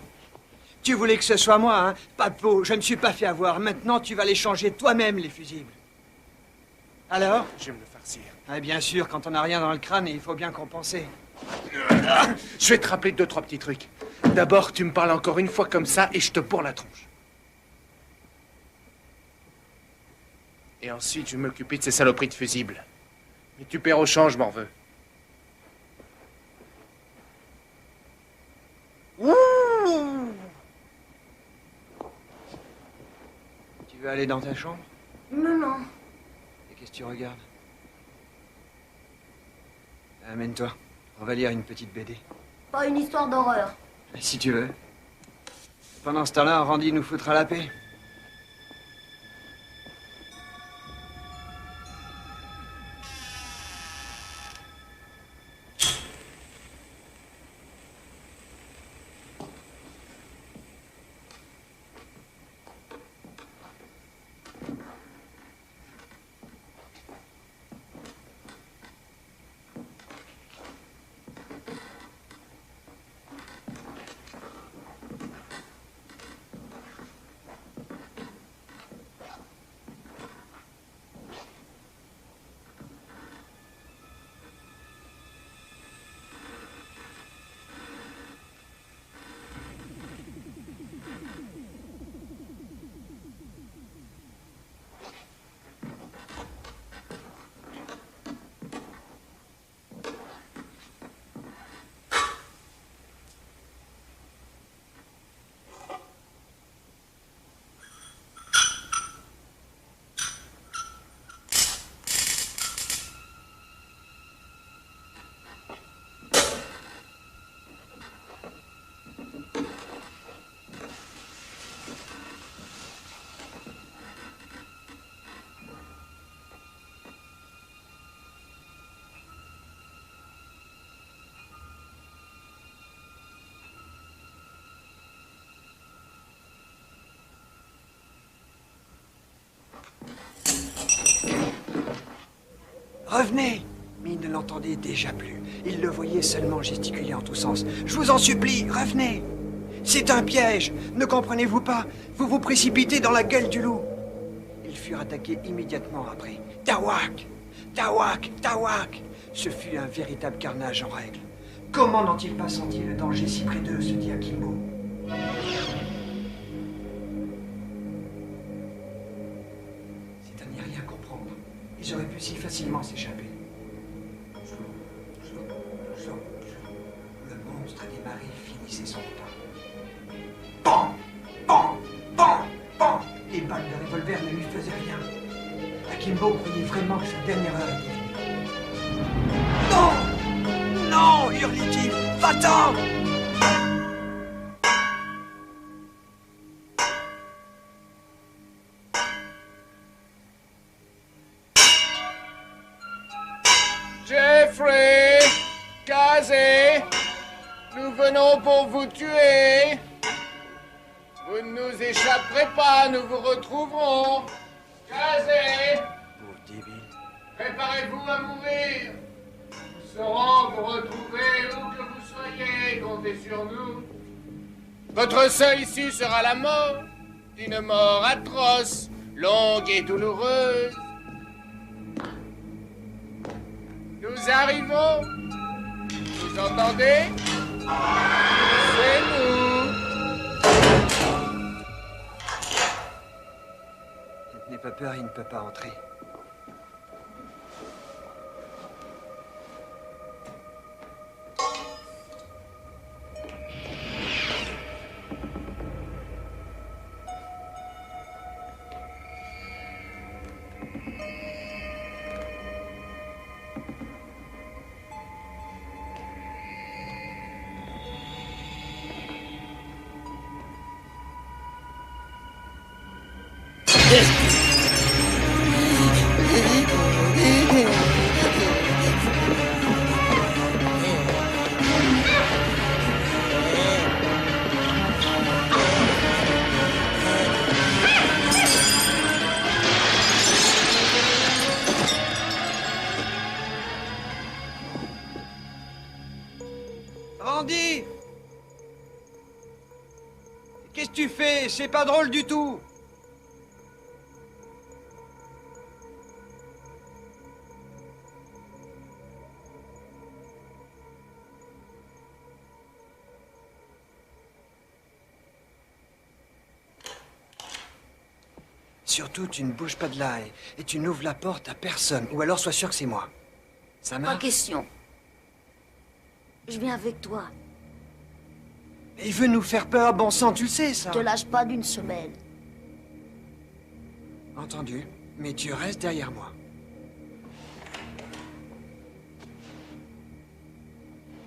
[SPEAKER 3] Tu voulais que ce soit moi, hein? Pas de peau, je me suis pas fait avoir. Maintenant, tu vas les changer toi-même, les fusibles. Alors?
[SPEAKER 4] Je vais me le farcir.
[SPEAKER 3] Ah, bien sûr, quand on n'a rien dans le crâne, il faut bien compenser.
[SPEAKER 4] Je vais te rappeler 2-3 petits trucs. D'abord, tu me parles encore une fois comme ça et je te bourre la tronche. Et ensuite, je vais m'occuper de ces saloperies de fusibles. Mais tu perds au change, je m'en veux.
[SPEAKER 3] Tu veux aller dans ta chambre?
[SPEAKER 5] Non, non.
[SPEAKER 3] Et qu'est-ce que tu regardes? Amène-toi. On va lire une petite BD.
[SPEAKER 5] Pas une histoire d'horreur.
[SPEAKER 3] Si tu veux. Pendant ce temps-là, Randy nous foutra la paix. Revenez! Mais il ne l'entendait déjà plus. Il le voyait seulement gesticuler en tous sens. Je vous en supplie, revenez! C'est un piège! Ne comprenez-vous pas? Vous vous précipitez dans la gueule du loup! Ils furent attaqués immédiatement après. Tawak! Tawak! Tawak! Ce fut un véritable carnage en règle. Comment n'ont-ils pas senti le danger si près d'eux, se dit Akimbo. C'est à n'y rien comprendre. Ils auraient pu si facilement s'échapper. Le monstre des marées finissait son temps. Pan! Pan! Pan! Pan! Les balles de revolver ne lui faisaient rien. Akimbo croyait vraiment que sa dernière heure était venue. Non! Non! Hurlit-il. Va-t'en!
[SPEAKER 10] Jeffrey! Casey! Nous venons pour vous tuer! Vous ne nous échapperez pas, nous vous retrouverons! Casey!
[SPEAKER 3] Pauvre débile.
[SPEAKER 10] Préparez-vous à mourir! Nous saurons vous retrouver où que vous soyez, comptez sur nous! Votre seule issue sera la mort! Une mort atroce, longue et douloureuse! Nous arrivons! Vous entendez? C'est nous!
[SPEAKER 3] N'aie pas peur, il ne peut pas entrer. Randy! Qu'est-ce que tu fais? C'est pas drôle du tout! Surtout, tu ne bouges pas de là et tu n'ouvres la porte à personne. Ou alors, sois sûr que c'est moi. Ça
[SPEAKER 5] Pas
[SPEAKER 3] marche?
[SPEAKER 5] question. Je viens avec toi.
[SPEAKER 3] Il veut nous faire peur, bon sang, tu le sais, ça.
[SPEAKER 5] Te lâche pas d'une semaine.
[SPEAKER 3] Entendu. Mais tu restes derrière moi.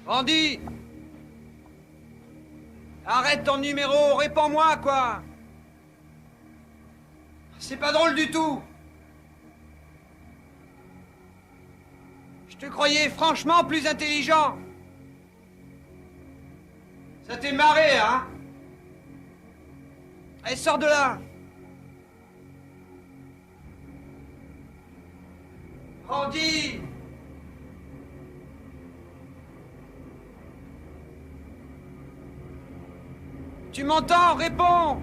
[SPEAKER 3] Randy! Arrête ton numéro, réponds-moi, quoi! C'est pas drôle du tout! Je te croyais franchement plus intelligent! Ça t'est marré, hein? Allez, sors de là! Randy! Tu m'entends? Réponds!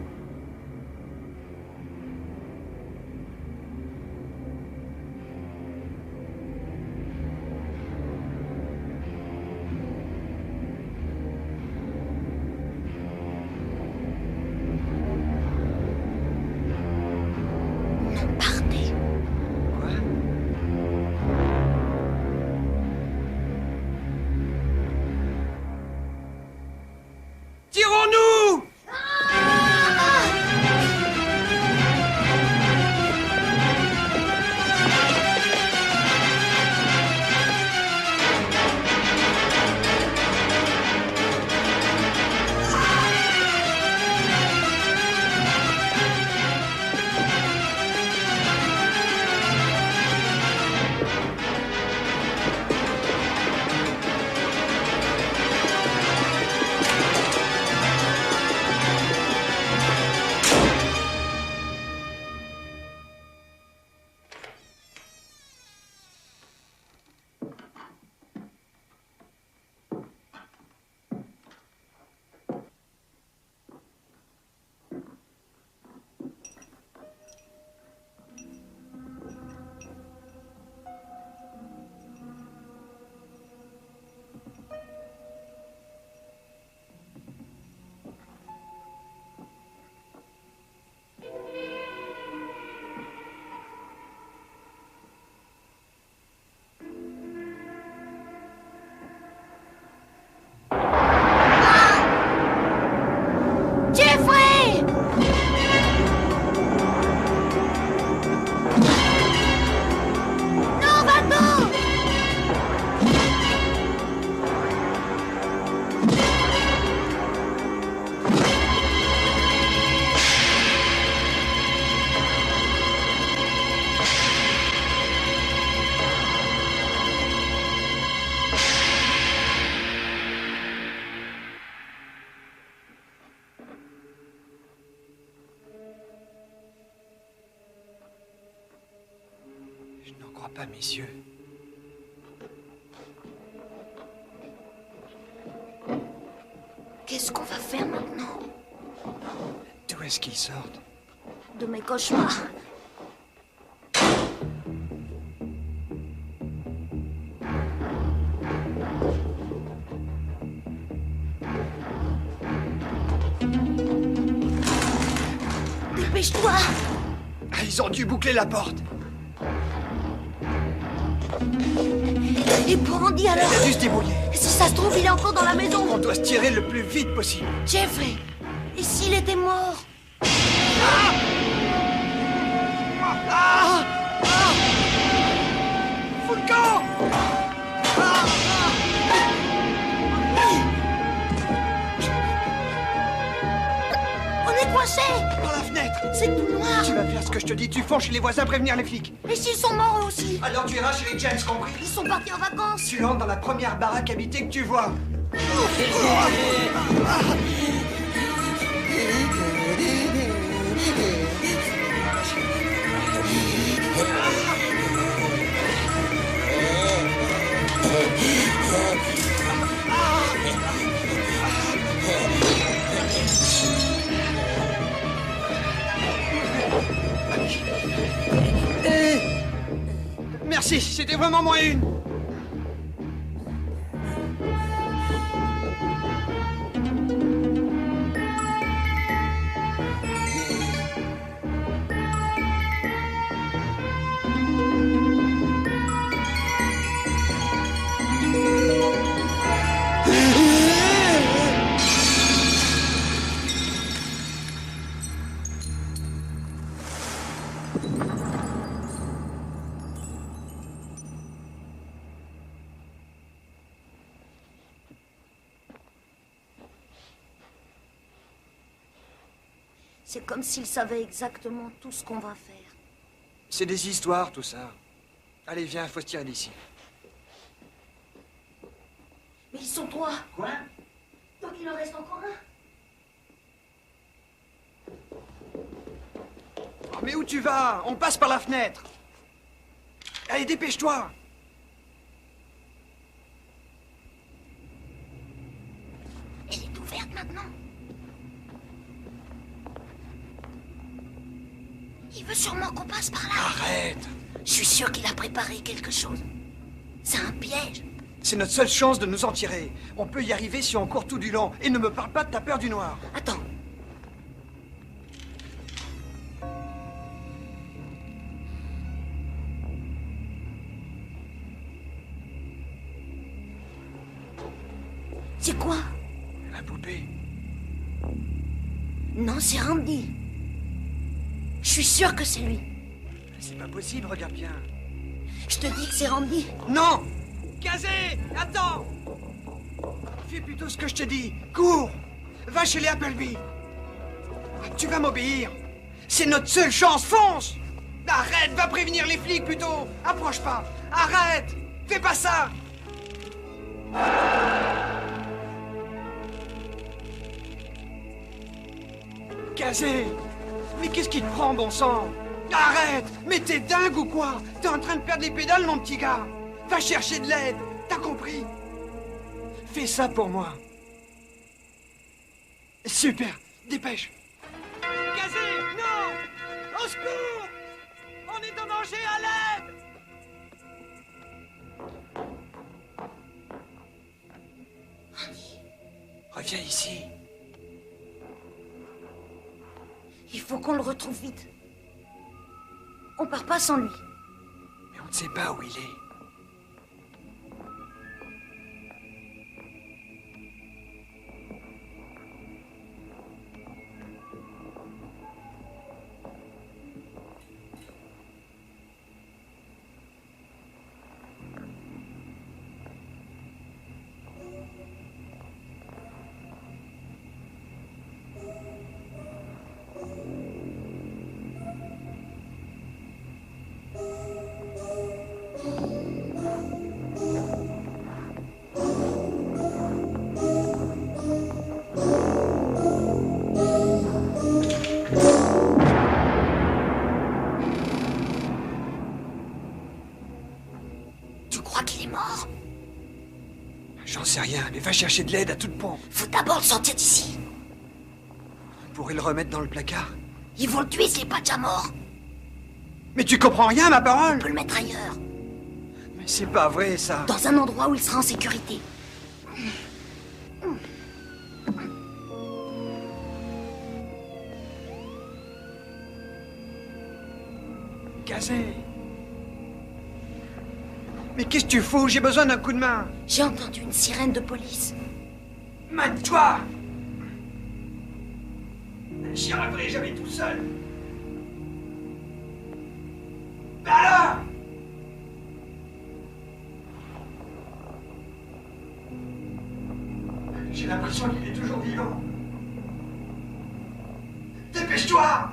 [SPEAKER 5] Partez.
[SPEAKER 3] Quoi? Tirons-nous! Je n'en crois pas, messieurs.
[SPEAKER 5] Qu'est-ce qu'on va faire maintenant?
[SPEAKER 3] D'où est-ce qu'ils sortent?
[SPEAKER 5] De mes cauchemars. Dépêche-toi!
[SPEAKER 3] Ah, ils ont dû boucler la porte.
[SPEAKER 5] Et pour Andy alors?
[SPEAKER 3] Elle a dû se débrouiller.
[SPEAKER 5] Et si ça se trouve, il est encore dans la maison?
[SPEAKER 3] On doit se tirer le plus vite possible.
[SPEAKER 5] Jeffrey! Et s'il était mort?
[SPEAKER 3] Fous le camp!
[SPEAKER 5] On est coincés!
[SPEAKER 3] Par la fenêtre!
[SPEAKER 5] C'est tout noir!
[SPEAKER 3] Tu vas faire ce que je te dis, tu fonces chez les voisins prévenir les flics.
[SPEAKER 5] Et s'ils sont morts eux aussi?
[SPEAKER 3] Alors tu iras chez les James, compris?
[SPEAKER 5] Ils sont partis en vacances!
[SPEAKER 3] Tu entres dans la première baraque habitée que tu vois. Merci, c'était vraiment moins une.
[SPEAKER 5] C'est comme s'ils savaient exactement tout ce qu'on va faire.
[SPEAKER 3] C'est des histoires, tout ça. Allez, viens, faut se tirer d'ici.
[SPEAKER 5] Mais ils sont trois.
[SPEAKER 3] Quoi?
[SPEAKER 5] Donc il en reste encore un.
[SPEAKER 3] Oh, mais où tu vas? On passe par la fenêtre. Allez, dépêche-toi.
[SPEAKER 5] Elle est ouverte maintenant. Il veut sûrement qu'on passe par là.
[SPEAKER 3] Arrête.
[SPEAKER 5] Je suis sûr qu'il a préparé quelque chose. C'est un piège.
[SPEAKER 3] C'est notre seule chance de nous en tirer. On peut y arriver si on court tout du long. Et ne me parle pas de ta peur du noir.
[SPEAKER 5] Attends. C'est quoi?
[SPEAKER 3] La poupée.
[SPEAKER 5] Non, c'est Randy. Je suis sûr que c'est lui.
[SPEAKER 3] C'est pas possible, regarde bien.
[SPEAKER 5] Je te dis que c'est Randy.
[SPEAKER 3] Non! Kazé! Attends! Fais plutôt ce que je te dis. Cours! Va chez les Appleby. Tu vas m'obéir. C'est notre seule chance. Fonce! Arrête! Va prévenir les flics plutôt! Approche pas! Arrête! Fais pas ça! Kazé! Mais qu'est-ce qui te prend, bon sang? Arrête! Mais t'es dingue ou quoi? T'es en train de perdre les pédales, mon petit gars! Va chercher de l'aide! T'as compris? Fais ça pour moi. Super! Dépêche! Kazé! Non! Au secours! On est en danger, à l'aide! Reviens ici.
[SPEAKER 5] Il faut qu'on le retrouve vite. On part pas sans lui.
[SPEAKER 3] Mais on ne sait pas où il est.
[SPEAKER 5] qu'il est mort?
[SPEAKER 3] J'en sais rien, mais va chercher de l'aide à toute pompe.
[SPEAKER 5] Faut d'abord le sortir d'ici.
[SPEAKER 3] On pourrait le remettre dans le placard.
[SPEAKER 5] Ils vont le tuer s'il est pas déjà mort.
[SPEAKER 3] Mais tu comprends rien, ma parole?
[SPEAKER 5] On peut le mettre ailleurs.
[SPEAKER 3] Mais c'est pas vrai, ça.
[SPEAKER 5] Dans un endroit où il sera en sécurité.
[SPEAKER 3] Casé. Mais qu'est-ce que tu fous? J'ai besoin d'un coup de main.
[SPEAKER 5] J'ai entendu une sirène de police.
[SPEAKER 3] Mate-toi! J'y arriverai jamais tout seul. Mais alors? J'ai l'impression qu'il est toujours vivant. Dépêche-toi!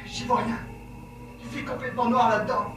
[SPEAKER 3] J'y vois rien. Il fait complètement noir là-dedans.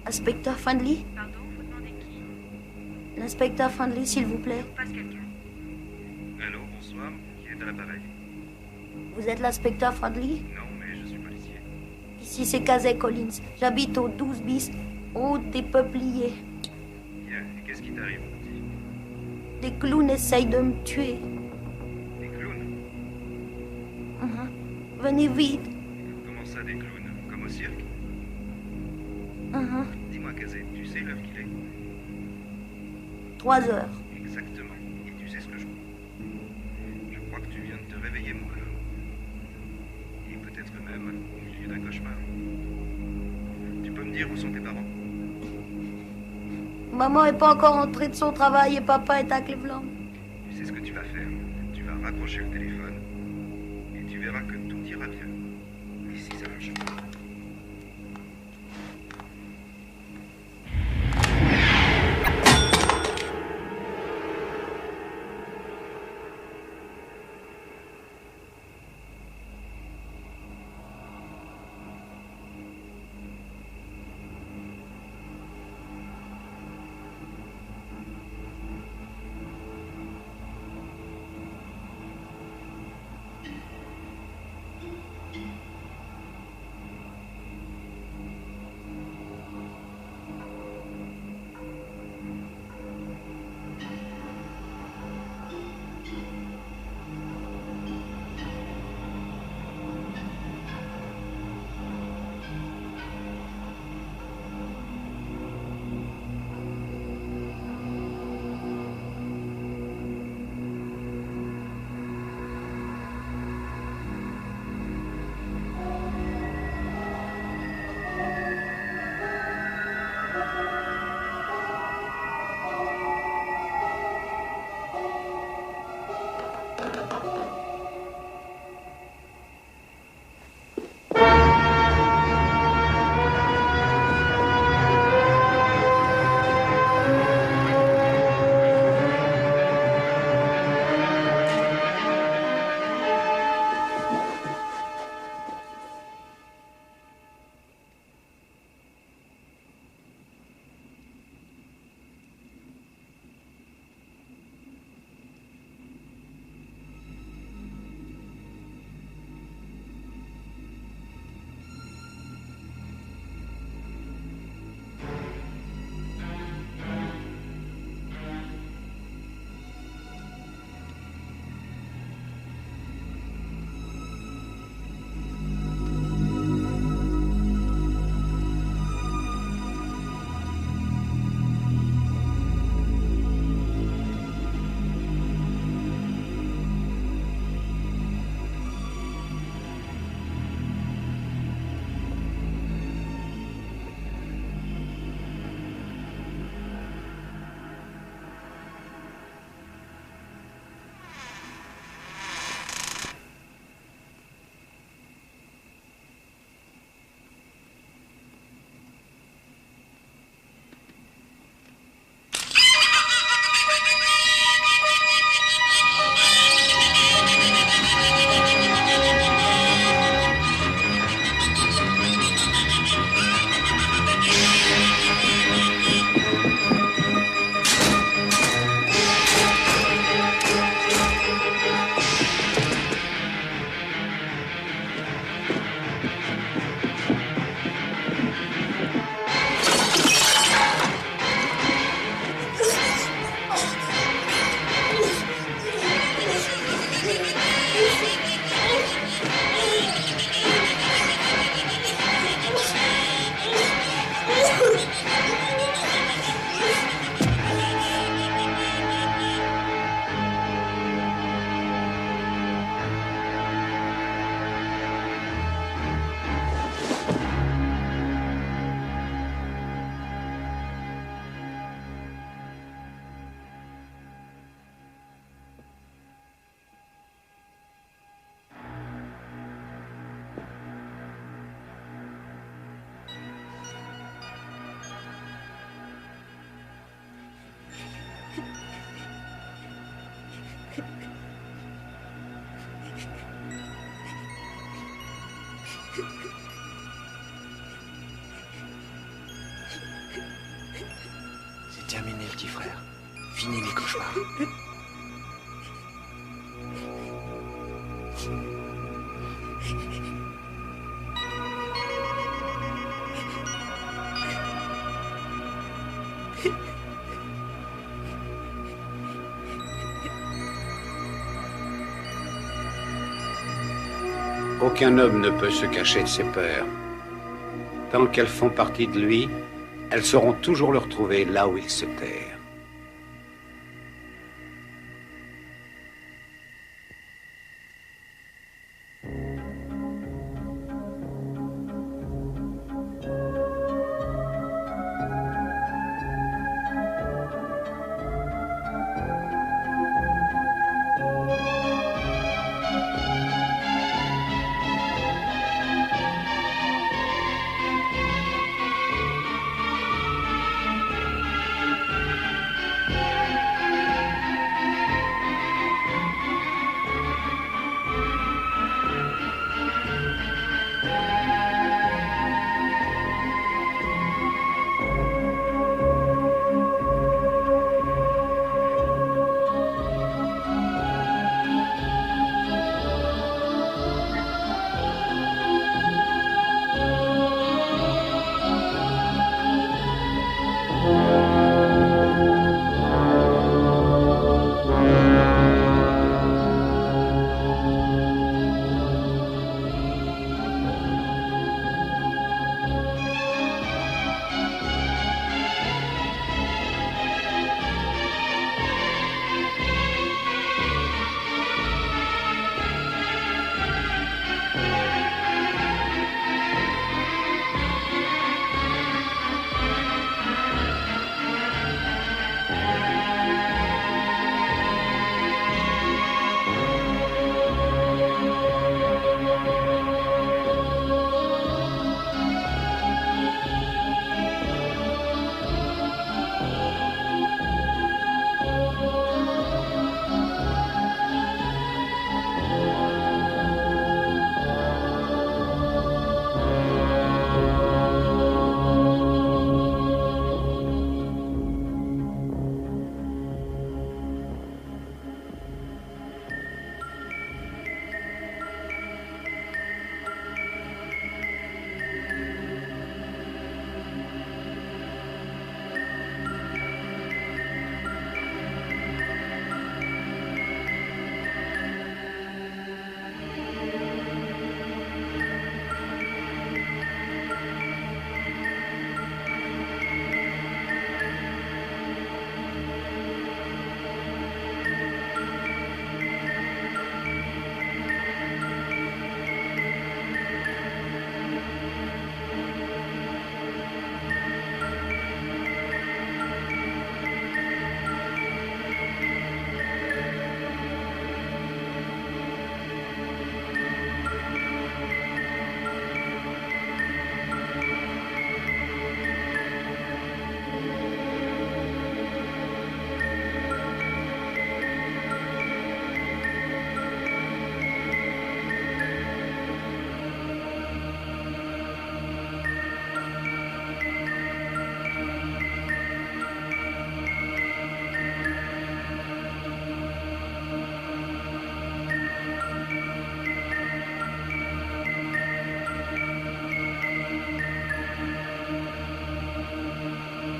[SPEAKER 5] Inspecteur Friendly?
[SPEAKER 13] Pardon, vous demandez qui?
[SPEAKER 5] L'inspecteur Friendly, s'il vous plaît.
[SPEAKER 13] Passe quelqu'un.
[SPEAKER 2] Allô, bonsoir. Qui est à l'appareil?
[SPEAKER 5] Vous êtes l'inspecteur Friendly?
[SPEAKER 2] Non, mais je suis policier.
[SPEAKER 5] Ici, c'est Casey Collins. J'habite au 12 bis, route des Peupliers.
[SPEAKER 2] Bien, et qu'est-ce qui t'arrive, mon petit?
[SPEAKER 5] Des clowns essayent de me tuer.
[SPEAKER 2] Des clowns?
[SPEAKER 5] Venez vite.
[SPEAKER 2] Comment ça, des clowns? Comme au cirque? Dis-moi, Kazé, tu sais l'heure qu'il est?
[SPEAKER 5] 3 heures.
[SPEAKER 2] Exactement. Et tu sais ce que je crois? Je crois que tu viens de te réveiller, mon bonhomme. Et peut-être même au milieu d'un cauchemar. Tu peux me dire où sont tes parents?
[SPEAKER 5] Maman est pas encore rentrée de son travail et papa est à Cleveland.
[SPEAKER 2] Tu sais ce que tu vas faire? Tu vas raccrocher le téléphone et tu verras que tout ira bien. Et si ça marche pas?
[SPEAKER 3] C'est terminé, petit frère. Fini les cauchemars.
[SPEAKER 12] Aucun homme ne peut se cacher de ses peurs. Tant qu'elles font partie de lui, elles sauront toujours le retrouver là où il se terre.